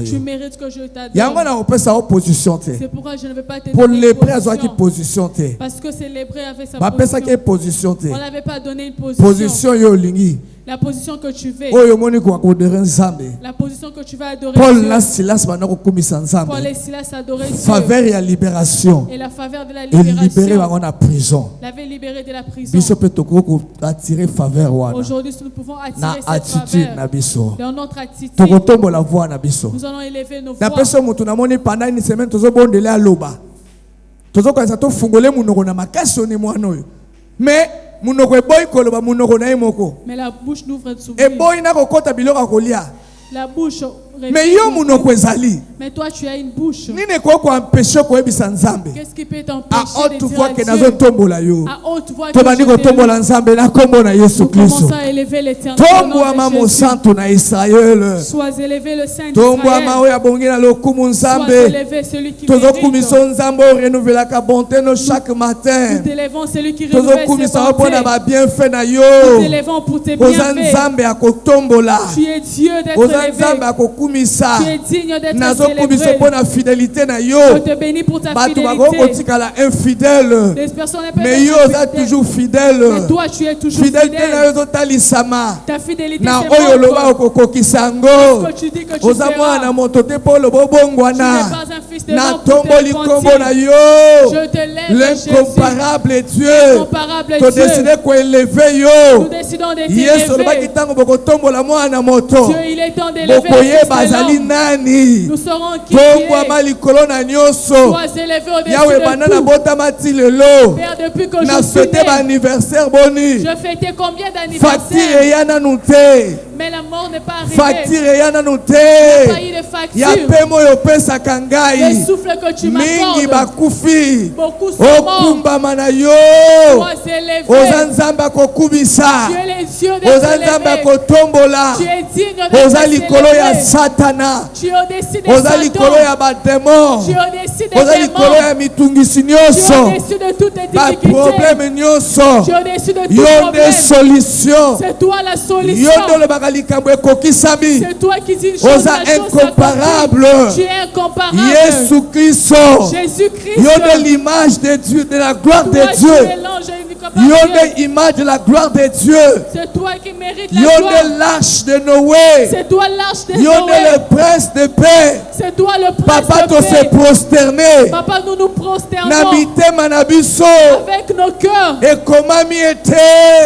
Tu mérites que je t'adore. C'est pourquoi je ne veux pas te donner une position. Parce que c'est l'hébreu avait sa position. On ne l'avait pas donné une position. La position que tu veux. La position que tu vas adorer Paul Dieu. et Silas adoraient Dieu. Faveur et libération. Et la faveur de la libération. L'avait libéré de la prison. Aujourd'hui, nous pouvons attirer cette faveur dans notre attitude. Nous allons élever nos voix. Mais la bouche n'ouvre souvent. La bouche. Mais toi tu as une bouche. Qu'est-ce qui peut t'empêcher de dire à Dieu? À haute voix que commence à élever l'Éternel. Sois élevé le Saint d'Israël. Sois élevé celui qui mérite. Nous t'élevons celui qui renouvelle ses bontés. Nous t'élevons pour tes bienfaits. Tu es Dieu d'être élevé. kokumisa. Tu es digne d'être Nazo kumisa célébré. pour la fidélité na yo. Je te bénis pour ta Batu fidélité. bako kotikala infidèle. Les personnes peuvent Mais yo être za fidèles. toujours fidèle. Mais toi, tu es toujours Fidélité na fidèle. yo zotalisama. Ta fidélité, Na c'est oyo loba montre okokokisa ce yango. que tu dis que tu Oza feras. mwana moto te po lobo Tu n'es bongwana. pas un fils de Na l'homme pour te tomboli kombo repentir. na yo. Je te lève, Jésus. L'incomparable Dieu. Incomparable To Dieu. décider ko élever yo. Nous décidons d'être Yesu lobaki élevés. tango bokotombola mwana moto. Dieu, il est temps d'élever le Bokoye fils de bazali l'homme. nani. Nous serons qui tu Tongwama es. likolo na nyonso. Sois élevé au-dessus Yawe de banana tout. botama ti lelo. Père, depuis que Na je suis fete ba né, anniversaire boni. je fêtais combien Facture d'anniversaires? eya nanu te. Mais la mort n'est pas arrivée. Facture eya nanu Il n'y a pas te. eu de Ya facture. pemo yo pesaka Le ngai. souffle que tu Mingi m'accordes, bakufi. beaucoup sont morts. Okumbama na yo. Sois élevé. Oza nzamba kokubisa. Tu es les yeux de Oza nzamba kotombola. Tu es digne de Oza likolo ya célébrer. satana. Tu es au-dessus des Oza likolo Satan. ya bademon. Tu es au-dessus des Oza likolo démons. ya mitungisi Tu es nyonso. au-dessus de toutes les Ba difficultés. problème nyonso. Tu es au-dessus de tout Yo nde problème. solution. C'est toi la Yo solution. nde olobaka likambo ekokisami. C'est toi qui dis une chose, Oza la chose incomparable. s'accomplit. Tu es incomparable. Yesu Kristo. Jésus-Christ. Yo nde l'image de Dieu, de la gloire de Toi, tu Dieu. es l'ange incomparable. Yo nde image de la gloire de Dieu. C'est toi qui mérites la Yo gloire. nde l'arche de Noé. C'est toi l'arche de Yo Noé. nde le prince de paix. C'est toi le prince Papa de to se paix. prosterner. Papa, nous nous Na prosternons mitema na biso. avec nos cœurs. Ekomami ete.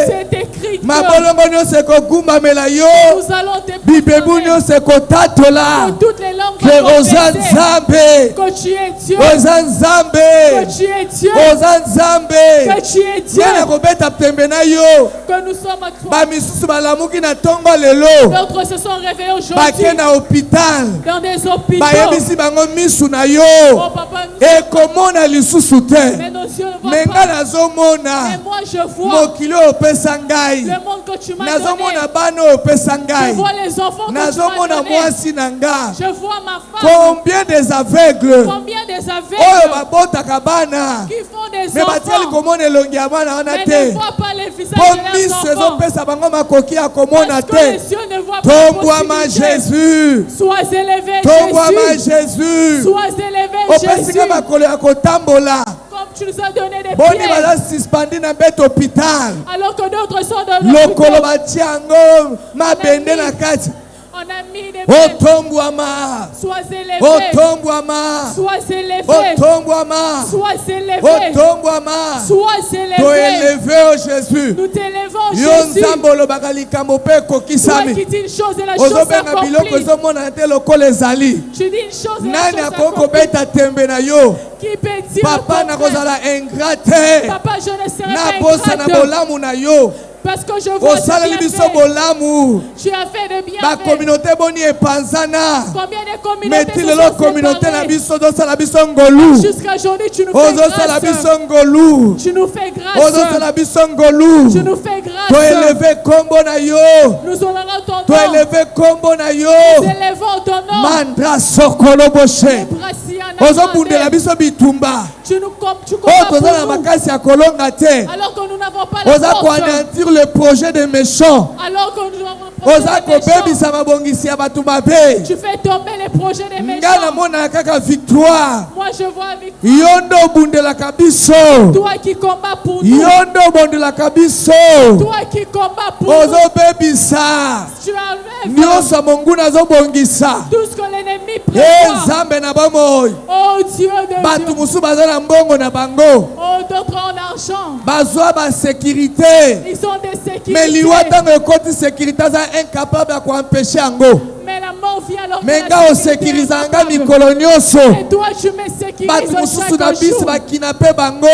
C'est écrit que Mabolongo nyonso ekogumbamela yo. nous allons te Bibebu pardonner nyonso ekotatola. de toutes les langues Que vont oza confesser nzambe. que tu es Dieu, Oza nzambe. que tu es Dieu, Oza nzambe. que tu es Dieu, Yana kobeta tembe na yo. que nous sommes à toi. Bamisusu balamuki na ntongo lelo. D'autres se sont réveillés aujourd'hui Bake na hôpital. dans des hôpitaux. Bayebisi bango misu na yo. Oh papa, Ekomona lisusu te. mais nos yeux ne voient Me nga pas. nazomona. Mais moi je vois Mokili oyo opesa ngai. le monde que tu m'as donné. Nazomona bana oyo opesa Je ngai. vois les enfants que tu m'as Nazomona donnés. mwasi na nga. Je vois ma femme. Combien des aveugles Combien des oyo aveugles babotaka bana qui font des me batikali enfants komona elongi ya bana wana mais te ne voient pas les visages mpo de leurs miso enfants. ezopesa bango makoki ya komona Parce que te. les yeux ne voient pas la Tombwama possibilité. Jésus. Sois élevé Tombwama Jésus. Jésus. Sois élevé opesi Jésus. nga makolo ya kotambola. Comme tu nous as donné des Boni pieds. baza suspandi na bete hôpital. Alors que d'autres sont dans Lokolo l'hôpital. batia yango mabende na kati. On a mis des pieds. Otombwama. Sois élevé. Otombwama. Sois élevé. Otombwama. Sois élevé. Otombwama. Sois élevé. Toélevé oh Jésus. Nous t'élevons Yo Jésus. nzambe olobaka likambo mpe Toi ekokisami. qui dis une chose et la chose Ozobenga biloko s'accomplit. ezomona te lokola ezali. Tu dis une chose et la Nani chose akoki s'accomplit. kobeta tembe na yo? Qui peut dire Papa le contraire? nakozala ingrat te. Papa, je ne serai pas Nabosa na ingrate. bolamu na yo. Parce que je vois ce Osaleli que tu as biso fait. bolamu. Tu as fait de bien fait. Bakominote boni epanzana. Combien de communautés Meti se lelo sont communauté na séparées? biso ozosala biso ngolu. Jusqu'à aujourd'hui, tu nous fais Ozosala grâce. biso ngolu. Tu nous fais grâce. Ozosala biso ngolu. Tu nous fais grâce. Toeleve kombo na yo. Nous honorons ton nom. Toeleve kombo na yo. Nous élevons ton nom. Mandra sokolo boshe. Brasiana Ozobundela Mande. biso bitumba. Tu Oyo combats tozala na pour nous. makasi ya kolonga te. Alors que nous n'avons pas la Oza force. koanéantir le projet des méchants. Alors que nous avons Oza kobebisa mabongisi ya bato mabe. Tu fais tomber les projets des Nga méchants. namonaka kaka victoire. Moi je vois avec Yo nde obundelaka biso. toi qui combats pour nous. Yo nde obondelaka biso. Toi qui combats pour nous. Ozobebisa Tu enlèves nyonso ya monguna azobongisa. tout ce que l'ennemi Ye prévoit. nzambe na bomoi. Oh Dieu de Bato Dieu. mosusu baza na mbongo na bango. Oh, d'autres en argent. Bazwa basécurité. Ils ont des sécurités. Mais liwa ntango ekoti sécurité aza incapable ya koempêche yango. Mais la mort vient alors que Me la nga sécurité osécurise est nga capable. mikolo nyonso. Et toi tu me sécurises Bato mosusu na chaque bisi jour. bakinape bango.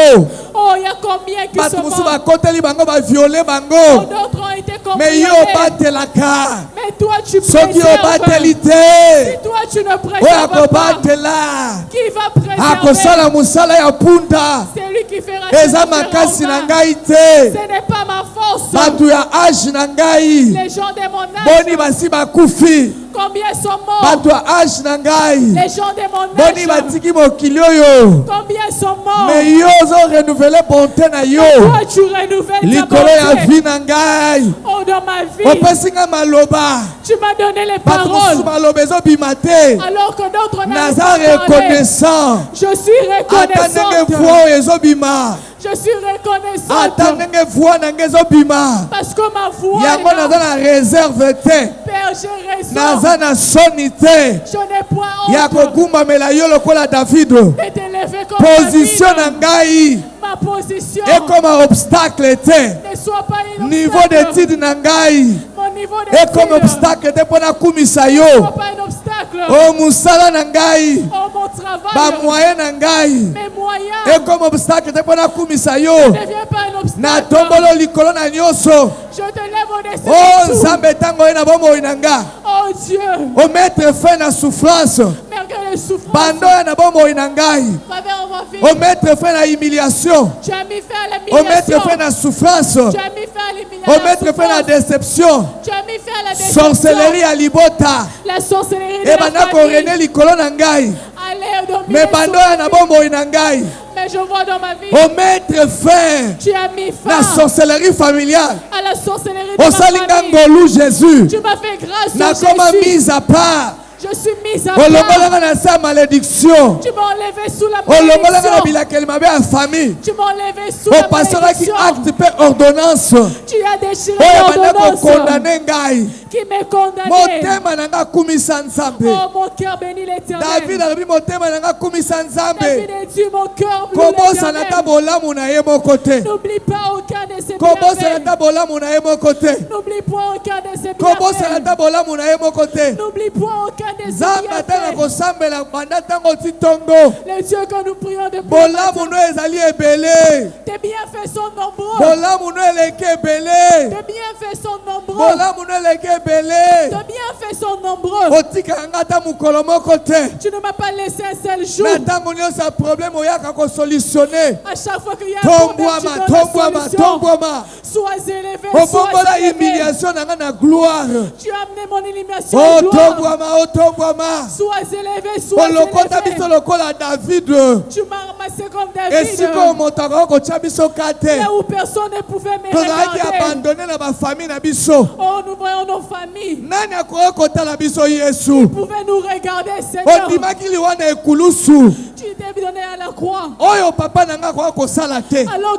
Oh, il y a combien qui Bato se mosusu morts. bakoteli bango baviole Oh, bango. d'autres ont été Me yo cambriolés. obatelaka. Mais toi tu Soki préserves. obateli te. Si toi tu ne Oyo préserves pas, akobatela qui va préserver? akosala mosala ya mpunda. C'est lui qui fera Eza cette makasi na différence. ngai te. Ce n'est pas ma force. Bato ya age na ngai Les gens de mon âge, boni basi bakufi. Combien sont morts? Les gens de mon âge. Combien sont morts? Mais yo renouveler bonté na yo. Toi tu renouvelles ta bonté. Oh, dans ma vie. Tu m'as donné les paroles. Alors que d'autres n'ont pas parlé. Je suis reconnaissante. Je suis reconnaissante. Parce que ma voix est réserve. Père, j'ai raison. Je n'ai point honte David. de t'élever comme Position David. Ma position et comme un obstacle était. Ne soit pas un niveau d'étude nangai. Mon niveau et comme obstacle était pour la kumisa yo. Ne soit pas un obstacle. Oh musala nangai. Oh mon travail. Ba moyen nangai. Mes moyens. Et comme obstacle était pour la kumisa yo. Ne deviens pas un obstacle. Na tombolo likolo na nyoso. Je te lève au-dessus. Oh nzambe tango ina bomo inanga. Oh Dieu. O mettre fin à souffrance. Malgré les souffrances. Bando na bomo inangai. O mettre fin à humiliation. Tu as mis fin à l'humiliation. O mettre fin à souffrance. Tu as mis fin à l'humiliation. O mettre fin à la déception. Tu as mis fin à la déception. Sorcellerie à libota. La sorcellerie de la famille. Allez au dominer. Mais bando na bomo inangai. Mais je vois dans ma vie. O mettre fin. Tu as mis fin. La sorcellerie familiale. À la sorcellerie de la famille. Jésus. Tu m'as fait grâce na sur Jésus. Mise à part. Je suis mise à part. Malédiction. Tu m'as enlevé sous la malédiction. Tu m'as enlevé sous la malédiction. Acte ordonnance. Tu as déchiré l'ordonnance qui m'est condamné. Oh mon cœur bénit l'Éternel. David a dit mon cœur bénit l'Éternel. N'oublie pas aucun de ses bienfaits. N'oublie pas aucun de ses bienfaits. N'oublie pas aucun de ses bienfaits. Les dieux que nous prions depuis tes bienfaits sont nombreux. Tes bienfaits sont nombreux. Tes bienfaits sont nombreux. Tu ne m'as pas laissé un seul jour. À chaque fois qu'il y a un problème, tu donnes la solution. Sois élevé, sois élevé. Tu as amené mon humiliation en gloire. Sois élevé, sois élevé. Tu m'as ramassé comme David. Là où personne ne pouvait me regarder. Oh, nous voyons nos familles. Ils pouvaient nous regarder, Seigneur. Tu t'es donné à la croix. Alors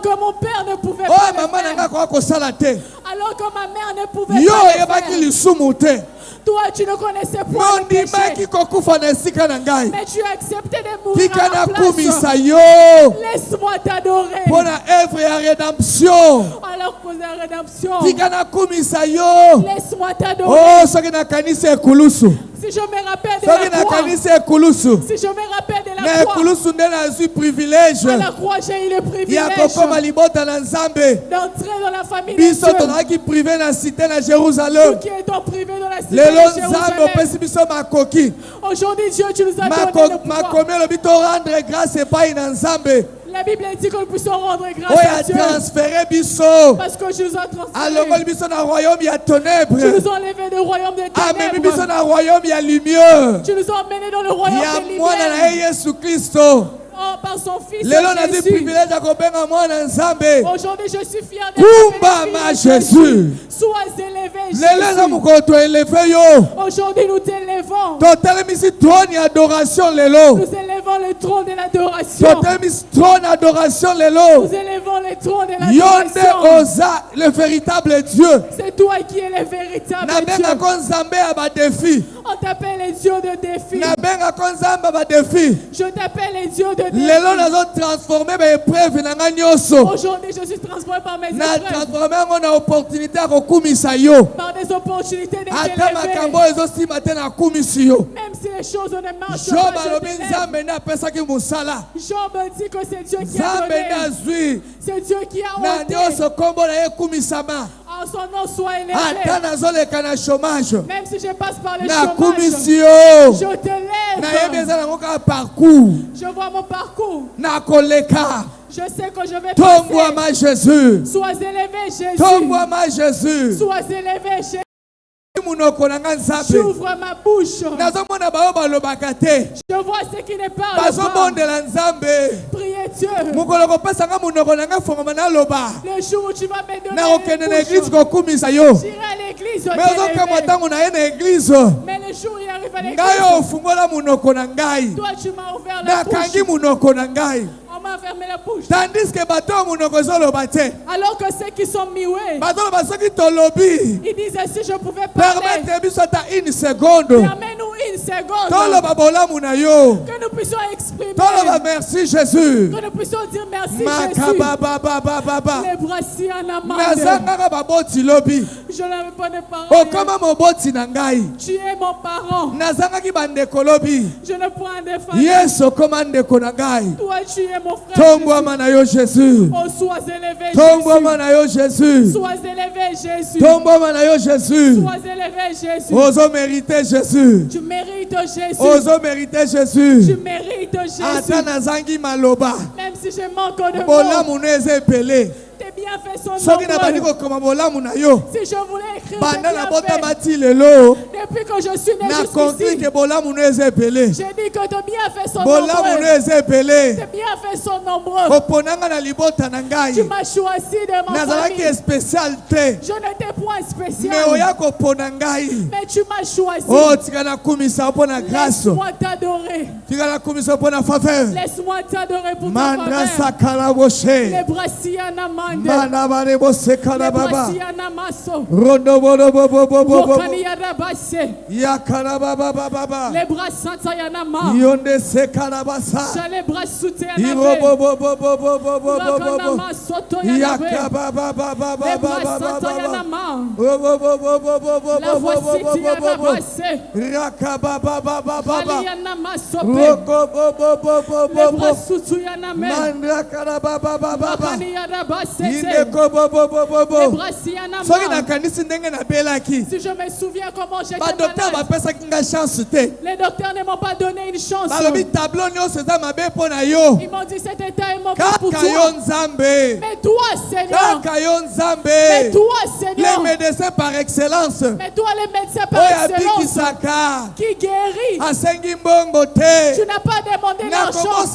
que mon père ne pouvait pas le faire. Alors que ma mère ne pouvait pas le faire. Toi, tu ne connaissais pas le péché. Mais tu as accepté de mourir à ma place. Laisse-moi t'adorer. Pour la œuvre et rédemption. Alors pour la rédemption. Laisse-moi t'adorer. Oh, ce qui n'a qu'à ni c'est Koulousou. Si je me rappelle de la croix. Si je me rappelle de la croix. À la croix, j'ai eu le privilège d'entrer dans la famille de Dieu. Nous qui étions privés dans la cité de Jérusalem. Aujourd'hui, Dieu, tu nous as donné le pouvoir. La Bible dit que nous puissions rendre grâce à Dieu. Parce que tu nous as transférés. Tu nous as enlevés du royaume des ténèbres. Tu nous as emmenés dans le royaume des lumières. Oh, par son fils Jésus. Aujourd'hui, je suis fier de Jésus. Sois élevé, Jésus. Aujourd'hui, nous t'élevons. Nous élevons le trône de l'adoration. Nous élevons le trône de l'adoration. Le véritable Dieu. C'est toi qui es le véritable Dieu. On t'appelle les dieux de défi. Je t'appelle les dieux de défi. Aujourd'hui, je suis transformé par mes épreuves. Par des opportunités de t'élever. Même si les choses ne marchent pas, Job dit que c'est Dieu qui a donné. C'est Dieu qui a ôté. En son nom soit élevé. Même si je passe par le chômage, je te lève. Je vois mon parcours. Je sais que je vais passer. Jésus. Sois élevé, Jésus. Jésus. Sois élevé, Jésus. J'ouvre ma bouche. Je vois ce qui n'est pas. Priez Dieu. Le jour où tu vas me donner j'irai à l'église. Mais le jour où il arrive à l'église, toi tu m'as ouvert la bouche. On m'a fermé la bouche. Tandis que alors que ceux qui sont muets, ils disent si je pouvais parler. Une seconde. Permets-nous une seconde. Que nous puissions exprimer. Merci Jésus. Que nous puissions dire merci Jésus. Les brassis en amande. Je n'avais pas de parole. Tu es mon parent. Je ne prends des familles. Toi tu es mon frère Jésus. Oh, sois élevé Jésus. Sois élevé Jésus. Jésus. Sois élevé Jésus. Ozo mériter Jésus. Tu mérites Jésus. Ozo mériter Jésus. Tu mérites Jésus. Même si je manque de mots. Tes bienfaits sont nombreux. Si je voulais écrire tes bienfaits, depuis que je suis né jusqu'ici, j'ai dit que tes bienfaits sont nombreux. Tes bienfaits sont nombreux. Tu m'as choisi de ma famille. Je n'étais point spécial. Mais tu m'as choisi. Laisse-moi t'adorer. Laisse-moi t'adorer pour ta faveur. Les brassis en amande. Les brassis en amasso. Les bras sont en amande. Les bras soutiennent. Les bras sont en amande. La voici tu as amassé. Les bras soutiennent en amande. Si je me souviens comment j'étais malade, les docteurs ne m'ont pas donné une chance. Ils m'ont dit cet état est mauvais pour toi. Mais toi Seigneur, mais toi Seigneur, les médecins par excellence, mais toi les médecins par excellence qui guérit. Tu n'as pas demandé l'argent.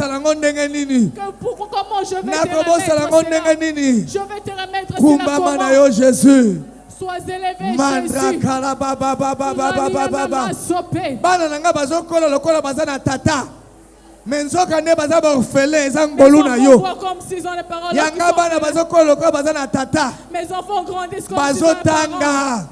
Comment je vais te remettre? Je vais te remettre cela. Jésus. Sois élevé Jésus. Mais nzoka ne baza ba orphelin ezangolu na yo. Yanga bana bazokolo ko baza na tata. Mes enfants grandissent comme bazotanga.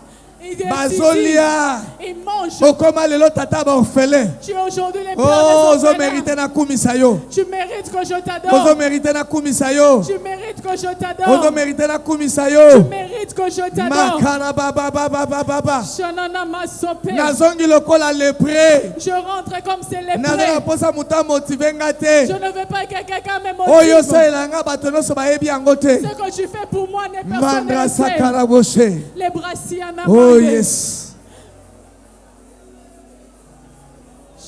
Bazolia. Ils mangent. Okoma lelo tata ba orphelin. Tu es aujourd'hui les pères des orphelins. Ozo mérite na kumisa yo. Tu mérites que je t'adore. Ozo mérite na kumisa yo. Tu mérites que je t'adore. Ozo mérite na kumisa yo. Tu mérites que je t'adore. Makana baba. Shanana masopé. Nazongi lokola lepré. Je rentre comme c'est lepré. Nazala posa muta motiver ngate. Je ne veux pas que quelqu'un me motive. Oyo selanga batono so baebi angote. Ce que tu fais pour moi n'est personne ne le fait. Les brassis en amande. Oh yes.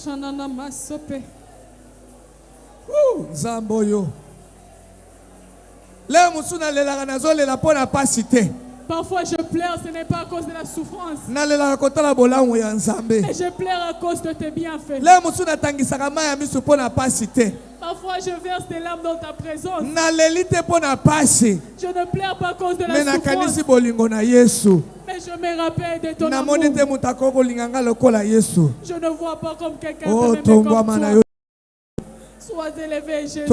Shanana masopé. Zamboyo. Le musuna le la nazo le la pona pas cité. Parfois je pleure, ce n'est pas à cause de la souffrance. Mais je pleure à cause de tes bienfaits. Parfois je verse des larmes dans ta présence. Je ne pleure pas à cause de la souffrance. Mais je me rappelle de ton amour. Je ne vois pas comme quelqu'un qui m'aime comme toi. Sois élevé Jésus.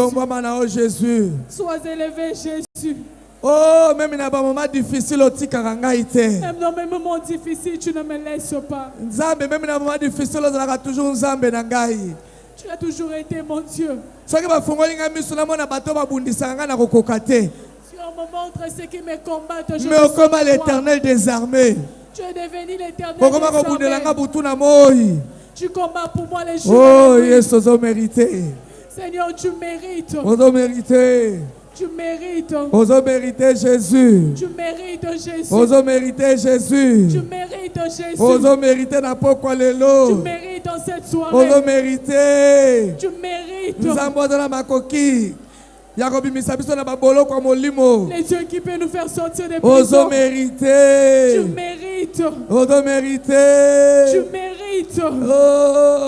Sois élevé Jésus. Oh, même dans les moments difficiles, même dans mes moments difficiles, tu ne me laisses pas. Même dans les moments difficiles, tu as toujours été mon Dieu. Tu me montres ce qui me combattent. Je me comme l'Éternel des armées. Tu es devenu l'Éternel des armées. Tu combats pour moi les jours. Oh, yes, tu mérité. Seigneur, tu mérites. Tu mérité. Tu mérites. Ozo mériter Jésus. Tu mérites Jésus. Ozo mériter Jésus. Tu mérites Jésus. Ozo mériter na pokwa lelo. Tu mérites dans cette soirée. Ozo mériter. Tu mérites. Nzambo na makoki. Yakobi misabiso na babolo kwa molimo. Les dieux qui peuvent nous faire sortir des prisons. Ozo mériter. Tu mérites. mérites. Oh, tu mérites. Tu mérites.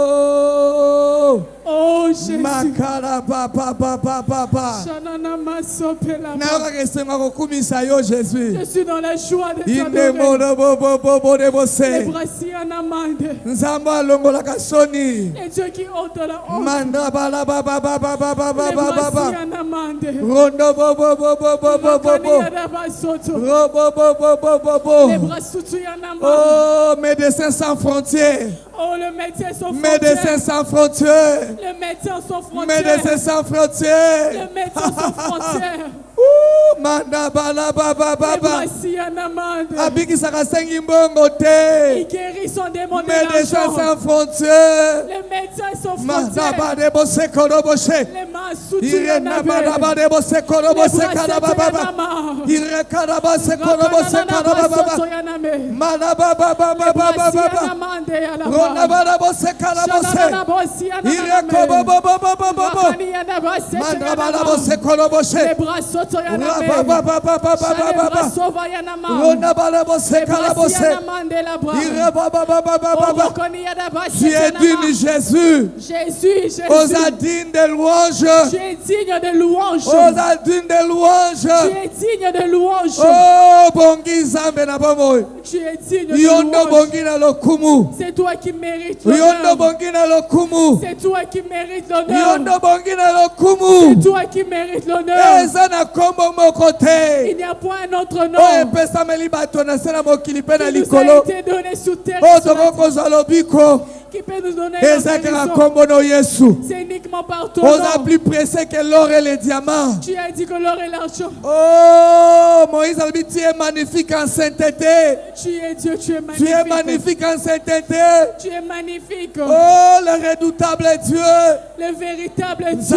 Oh. Oh Jésus. Makala papa papa papa. Je suis dans la joie de t'adorer. Les brassiers en amande. Et Dieu qui ôte la honte. Les brassiers en amande. Les brassiers en amande. Oh, médecin sans frontières. Oh, le médecin sans frontières. Médecin sans frontières. Le médecin sans frontières. Médecin sans frontières. Le médecin sans frontières. Manda bala baba baba. Abiki sakasengi mbongo te. Il guérit son démon de Médecin l'argent. sans frontières. Le médecin sans Manda frontières. bade bose koroboshe. Les mains sous Irena bada bade bose korobose karaba baba. Ire karaba se korobose karaba baba. Manda baba baba baba baba. Rona bada bose karabose. Ire kobo baba baba baba. Manda bada bose koroboshe. Les bras sautent sur Yanamé. Tu es digne, Jésus. Jésus. Aux dignes de louange. Tu es digne de louange. Aux dignes de louange. Tu es digne de louange. Oh, bongi zambe na bomo. Tu es digne de louange. C'est toi qui mérites l'honneur. C'est toi qui mérites l'honneur. C'est toi qui mérites l'honneur. Il n'y a point un autre nom qui nous a été donné sous terre. Qui peut nous donner la c'est uniquement par ton nom. Plus pressé que l'or et les diamants. Tu as dit que l'or et l'argent. Oh, Moïse a dit, tu es magnifique en sainteté. Tu es Dieu, tu es magnifique. Tu es magnifique en sainteté. Tu es magnifique. Oh, le redoutable Dieu. Le véritable Dieu.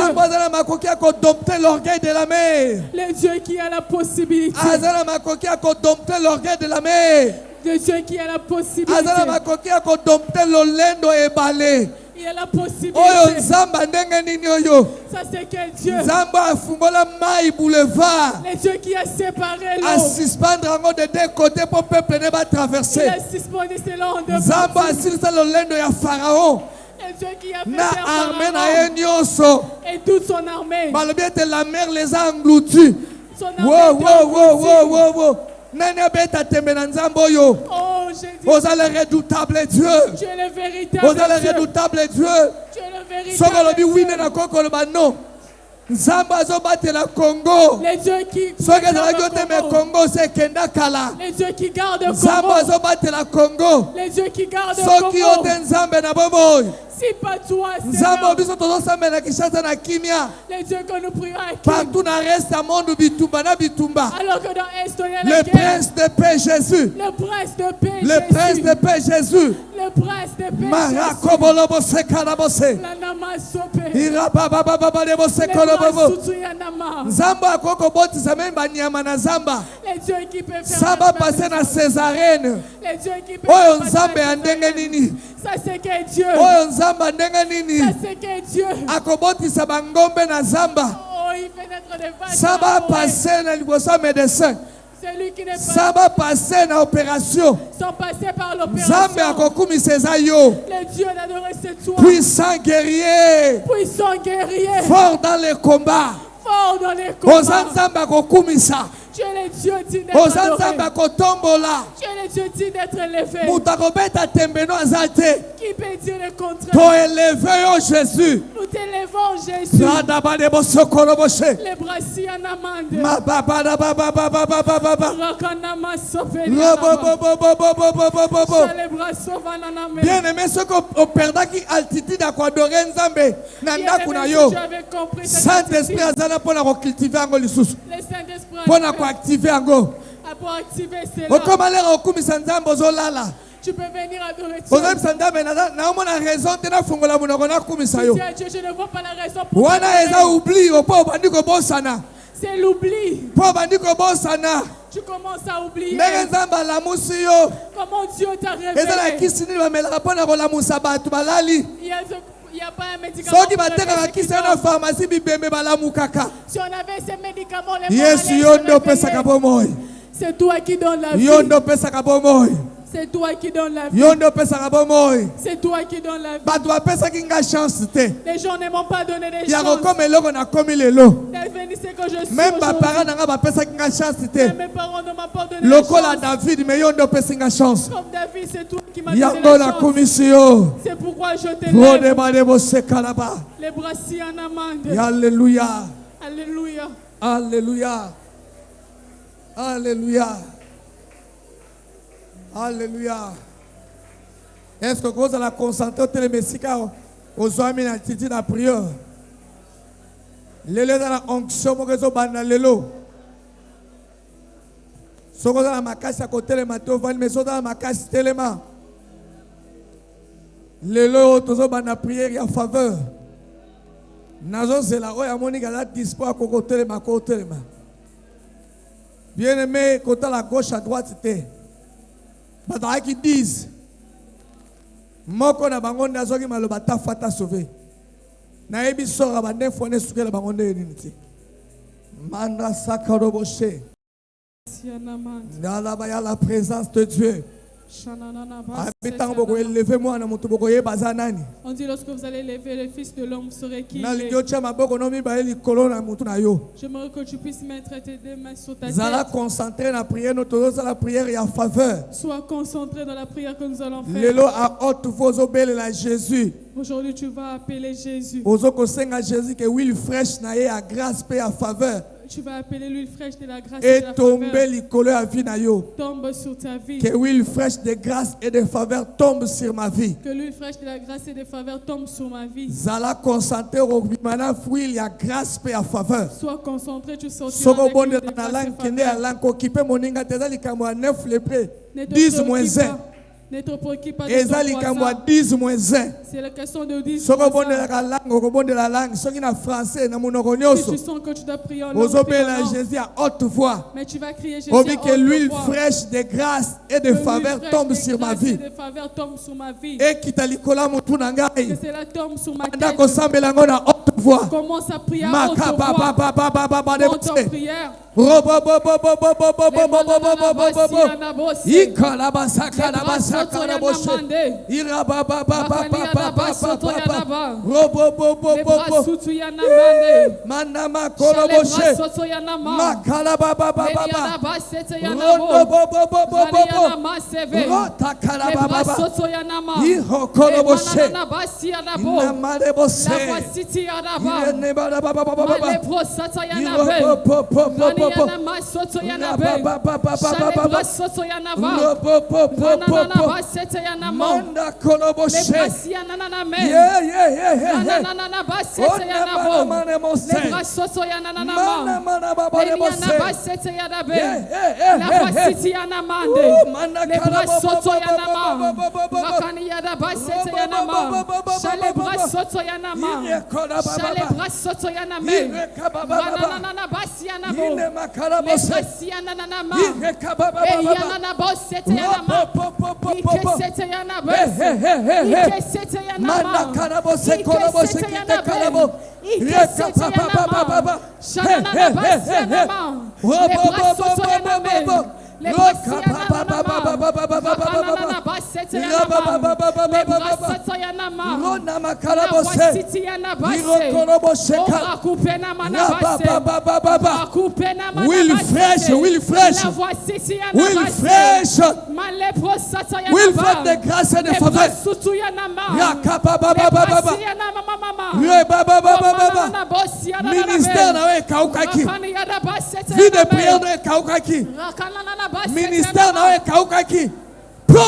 L'orgueil de la mer. Le Dieu qui a la possibilité. L'orgueil de la mer. Le Dieu qui a la possibilité. Il a la possibilité. Ça c'est quel Dieu? Le Dieu qui a séparé l'eau. Il a suspendu cela en deux parties. Le Dieu qui a fait Pharaon et toute son armée. La mer les a engloutis. Oh Jésus. Vous êtes le redoutable Dieu. Tu es le véritable Dieu. Vous êtes le redoutable Dieu. Tu es le véritable Dieu. Congo. Les dieux qui les dieux qui gardent le Congo. Les dieux qui gardent le Congo. Si pas toi, Seigneur. Les dieux que nous prions à partout dans le reste du monde, alors que dans l'Est, il y a la le prince de paix Jésus. Le prince de paix Jésus. Le prince de paix Jésus. Le prince de paix les dieux qui peuvent faire passer dans Césarène. Les dieux qui peuvent faire ça c'est quel Dieu? Ça c'est quel Dieu? Oh, il fait naître des vaches. Ça va passer dans le médecin. Celui qui n'est pas ça va passer dans l'opération. Sans passer par l'opération. Le Dieu d'adoré c'est toi. Puissant guerrier. Puissant guerrier. Fort dans les combats. Fort dans les combats. Tu es le Dieu digne d'être adoré. Tu es le Dieu digne d'être élevé. Qui peut dire le contraire? Jésus. Nous t'élevons Jésus. Les brassiers en amande. Bien aimé, ce qu'on perdra qui altitude à quoi adorer Nzambe. Saint-Esprit azana pour la cultiver en lisusu. Le Saint-Esprit pour activer ango. Pour activer cela. Comment aller au kumisa Nzambe ozolala? Tu peux venir adorer Dieu. Je ne vois pas la raison pour c'est l'oubli. Tu commences à oublier. Comment Dieu t'a révélé. Il n'y a pas un médicament. Si on avait ces médicaments, les c'est toi qui donnes la vie. C'est toi qui donnes la vie. C'est toi qui donnes la vie. Les gens ne m'ont pas donné des chances. C'est que je suis même mes parents ne m'ont pas donné des chances. Comme David, c'est toi qui m'as donné des chances. C'est pourquoi je t'élève. Les bras si en amande. Alléluia. Alléluia. Alléluia. Alléluia. Alléluia. Est-ce que vous allez concentrer au télémessica aux hommes dans la prière? Lelo dans la onction mo kezo bana lelo. Soko dans la makasi à côté le matin van mais so dans la makasi telema. Lelo tozo bana prière en faveur. Nazo zela oya moni gala dispo à côté le makote. Bien aimé côté la gauche à droite c'était. Bataille qui disent moko na bango ndazoki maloba ta fata sauver na ebi sora ba nefo ne sukela bango nde niti manda sakaroboshe ndala ba ya la présence de Dieu. On dit lorsque vous allez lever le Fils de l'homme, vous saurez qui il est. J'aimerais que tu puisses mettre tes deux mains sur ta tête. Sois concentré dans la prière que nous allons faire. Aujourd'hui, tu vas appeler Jésus. Tu vas appeler l'huile fraîche de la grâce et de la faveur. Tombe sur ta vie. Que l'huile fraîche de grâce et de faveur tombe sur ma vie. Que l'huile fraîche de la grâce et de faveur tombe sur ma vie. Zala concentré au bimana il y a grâce et à faveur. Sois concentré, tu sortiras avec l'huile de grâce et faveur. Ne te préoccupe pas de ton voisin. C'est la question de 10 si tu sens que tu dois prier en Jésus à haute voix. Mais tu vas crier Jésus à haute voix. Que l'huile fraîche de grâce et de faveur tombe sur ma vie. Et qui t'a que cela tombe sur ma tête. Commence à prier à haute voix. Dans ton prière. Will fresh, will fresh, will fresh, will fresh de grâce et de faveur. Ministère na kaukaki, vie de prière na kaukaki, ministère na kaukaki. Que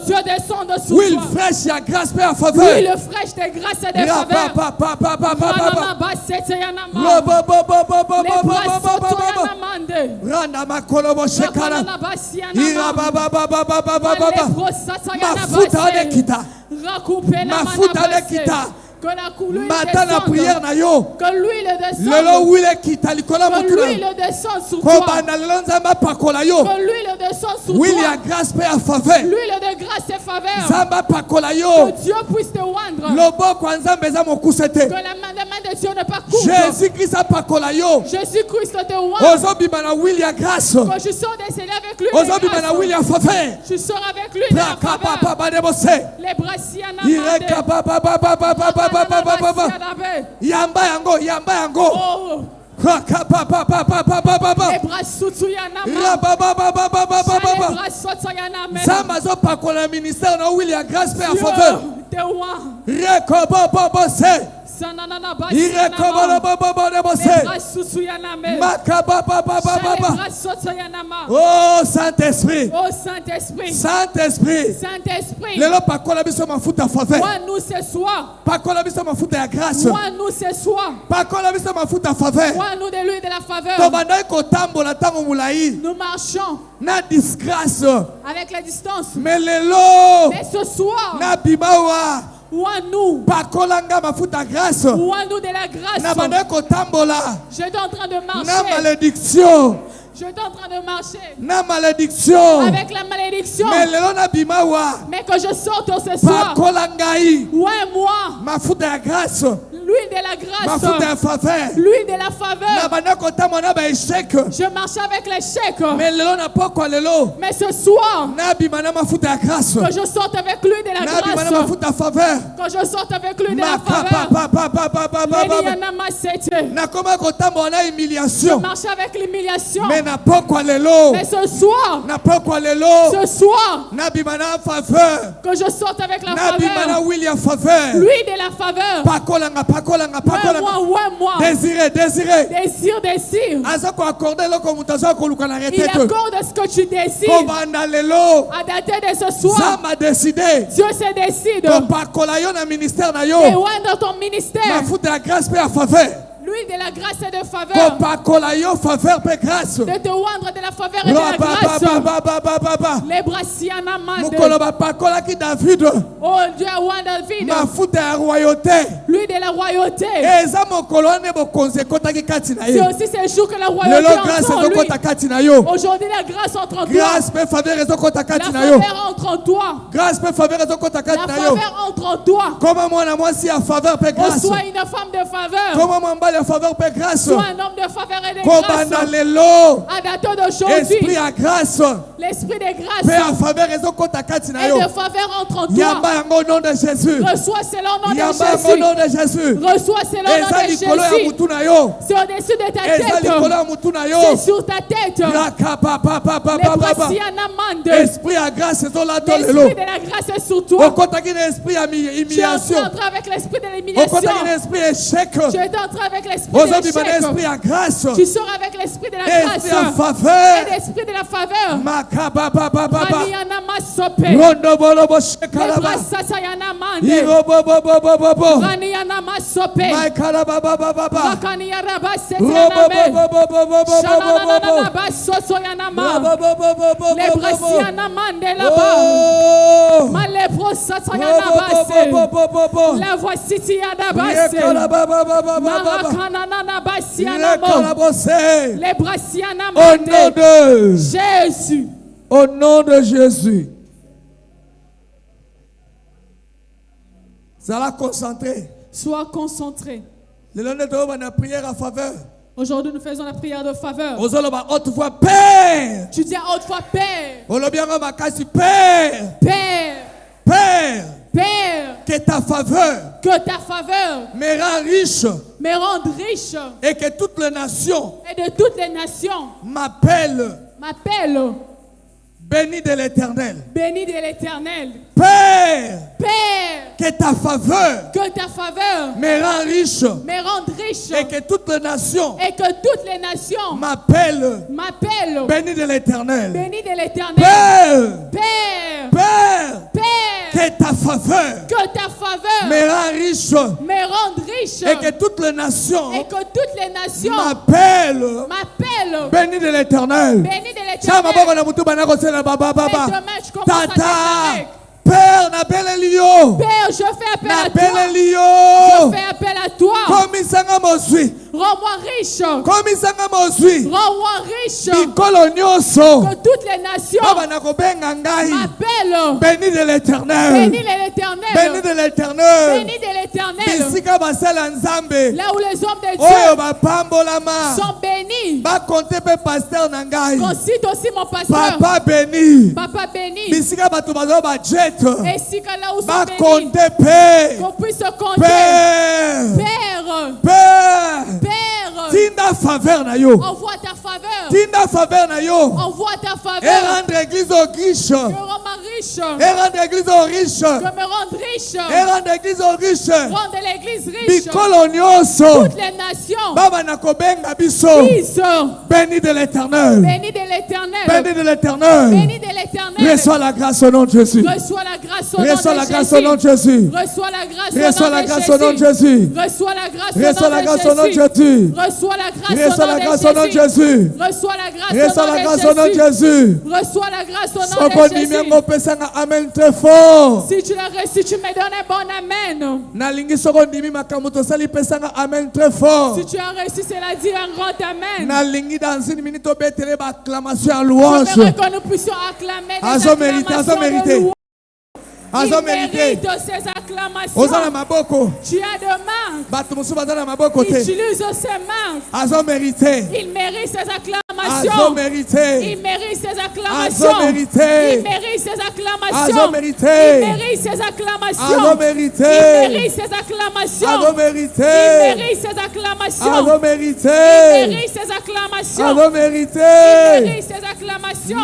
Dieu descende sur toi. Will fresh ya grâce et à faveur. Oui, le fraîche de grâce et de faveur. Que la couleur descende. Que l'huile descende. Que l'huile descende sur toi. Que l'huile descende sur toi. L'huile de grâce et faveur. Que Dieu puisse te oindre. Que la main de de Dieu ne pas court. Jésus-Christ a pakola yo. Jésus-Christ te oint. Ozobima na will ya grâce. Quand je sors des scellés avec lui. Ozobima na will ya faveur. Je sors avec lui de la faveur. Les brassiana. Yamba yango, yamba yango. Oh. Les bras sous Yanama. Samazo pakola ministère na will ya grâce pe a faveur. Rekobobobose. Oh Saint-Esprit. Oh Saint-Esprit. Saint-Esprit. Saint-Esprit. Lelo pakola biso mafuta faveur. Moi nous ce soir. Pakola biso mafuta ya grâce. Moi nous ce soir. Pakola biso mafuta faveur. Moi nous de l'huile de la faveur. Tobandai kotambola tango mulai. Nous marchons. Na disgrâce. Avec la distance. Mais lelo. Mais ce soir. Na bimawa. Ouanou. Pakolanga mafuta grâce. Ouanou de la grâce. Na bandai kotambola. J'étais en train de marcher. Na malédiction. J'étais en train de marcher. Na malédiction. Avec la malédiction. Mais lelo na bimawa. Mais que je sorte ce soir. Pakolangai. Ouais moi. Mafuta ya grâce. L'huile de la grâce. Mafuta ya faveur. L'huile de la faveur. Na bandai kotambola ba échec. Je marchais avec l'échec. Mais lelo na poko lelo. Mais ce soir. Na bimana mafuta ya grâce. Que je sorte avec l'huile de la grâce. Na bimana mafuta faveur. Quand je sorte avec lui de la faveur. Na koma kotambo na humiliation. Je marche avec l'humiliation. Mais na pokwa lelo. Mais ce soir. Na pokwa lelo. Ce soir. Na bimana faveur. Que je sorte avec la faveur. Na bimana William faveur. Lui de la faveur. Pakolanga. Moi. Désiré. Désir. Azako accordé loko mutazo ko lukana retraite. Il accorde ce que tu décides. Kobanda lelo. À dater de ce soir. Ça m'a décidé. Dieu se décide. Pakola yo na ministère na yo. Et ouais dans ton ministère. Mafuta ya grâce pe a faveur. L'huile de la grâce et de faveur. Faveur pe grâce. De te oindre de la faveur et de la grâce. Les brassiana mande. Mukoloba pakola ki David. Oh Dieu a oint David. Mafuta ya royauté. L'huile de la royauté. Eza mokolo ne bo konse kota ki kati na ye. C'est aussi ce jour que la royauté entre en lui. Aujourd'hui la grâce entre en toi. Grâce pe faveur ezo kota kati na yo. La faveur entre en toi. Grâce pe faveur ezo kota kati na yo. La faveur entre en toi. Comment mwana mwasi ya faveur pe grâce. Sois une femme de faveur. Comment mwamba ya faveur pe grâce. Sois un homme de faveur et de grâce. À dater d'aujourd'hui. Esprit à grâce. L'esprit de grâce. Pe a faveur ezo kota kati na yo. Et de faveur entre en toi. Yamba yango au nom de Jésus. Reçois selon le nom de Jésus. Yamba au nom de Jésus. Reçois selon le nom de Jésus. C'est au-dessus de ta tête. C'est sur ta tête. Esprit à grâce ezo la to lelo. L'esprit de la grâce est sur toi. Okotaki na esprit ya humiliation. Tu es entré avec l'esprit de l'humiliation. Okotaki na esprit échec. Tu es entré avec l'esprit de l'échec. Esprit à grâce. Tu sors avec l'esprit de la grâce. Esprit à faveur. Et l'esprit de la faveur. Makabababababa. Raniyanama sope. Rondobolobo shekalaba. Lebrasasayana mande. Irobobobobobo. Raniyanama sope. Makalababababa. Rakaniyaraba seteyaname. Shananananaba sosoyanama. Lebrasiyana mande là-bas. Malebrosasayana base. La voici tiyada base. Marakananana basiyanamo. Lebrasiyana mande. Au nom de Jésus. Au nom de Jésus. Ça va concentrer. Sois concentré. Prière à faveur. Aujourd'hui, nous faisons la prière de faveur. Père. Tu dis à haute voix, Père. Père. Père. Père. Père. Que ta faveur. Que ta faveur. Me rend riche. Me rende riche. Et que toutes les nations. Et de toutes les nations. M'appellent. Béni de l'Éternel. Béni de l'Éternel. Père. Père. Que ta faveur. Que ta faveur. Me rend riche. Me rende riche. Et que toutes les nations. Et que toutes les nations. M'appellent. Béni de l'Éternel. Béni de l'Éternel. Père. Père. Père. Père. Que ta faveur. Que ta faveur. Me rend riche. Me rende riche. Et que toutes les nations. Et que toutes les nations. M'appellent. Béni de l'Éternel. Béni de l'Éternel. Tata. Père, Père, je fais appel à toi. Je fais appel à toi. Rends-moi riche. Rends-moi riche. Que toutes les nations m'appellent. Béni de l'Éternel. Béni de l'Éternel. Béni de l'Éternel. Béni de l'Éternel. Là où les hommes de Dieu sont bénis. On cite aussi mon pasteur. Papa béni. Papa béni. Et si là où sont bénis, qu'on puisse se compter. Père. Tinda faveur na yo. Envoie ta faveur. Tinda faveur na yo. Envoie ta faveur. Et rendre l'église riche. Que me rendre riche. Et rendre l'église riche. Que me rendre riche. Et rendre l'église riche. Rendre l'église riche. Toutes les nations. Baba na kobenga biso. Béni de l'Éternel. Béni de l'Éternel. Béni de l'Éternel. Béni de l'Éternel. Reçois la grâce au nom de Jésus. Reçois la grâce au nom de Jésus. Reçois la grâce au nom de Jésus. Reçois la grâce au nom de Jésus. Reçois la grâce au nom de Jésus. Reçois la grâce au nom de Jésus. Reçois la grâce au nom de Jésus. Reçois la grâce au nom de Jésus. Amen très fort. Si tu l'as reçu, tu me donnes un bon amen. Amen très fort. Si tu as reçu, cela dit un grand amen. Dans une minute, acclamation à louange. Je voudrais que nous puissions acclamer des acclamations de louange. Il mérite ces acclamations. Tu as de mains. Il utilise ses mains. Il mérite ces acclamations. Il mérite ces acclamations. Il mérite ces acclamations. Il mérite ces acclamations. Il mérite ces acclamations. Il mérite ces acclamations. Il mérite ces acclamations. Il mérite ces acclamations.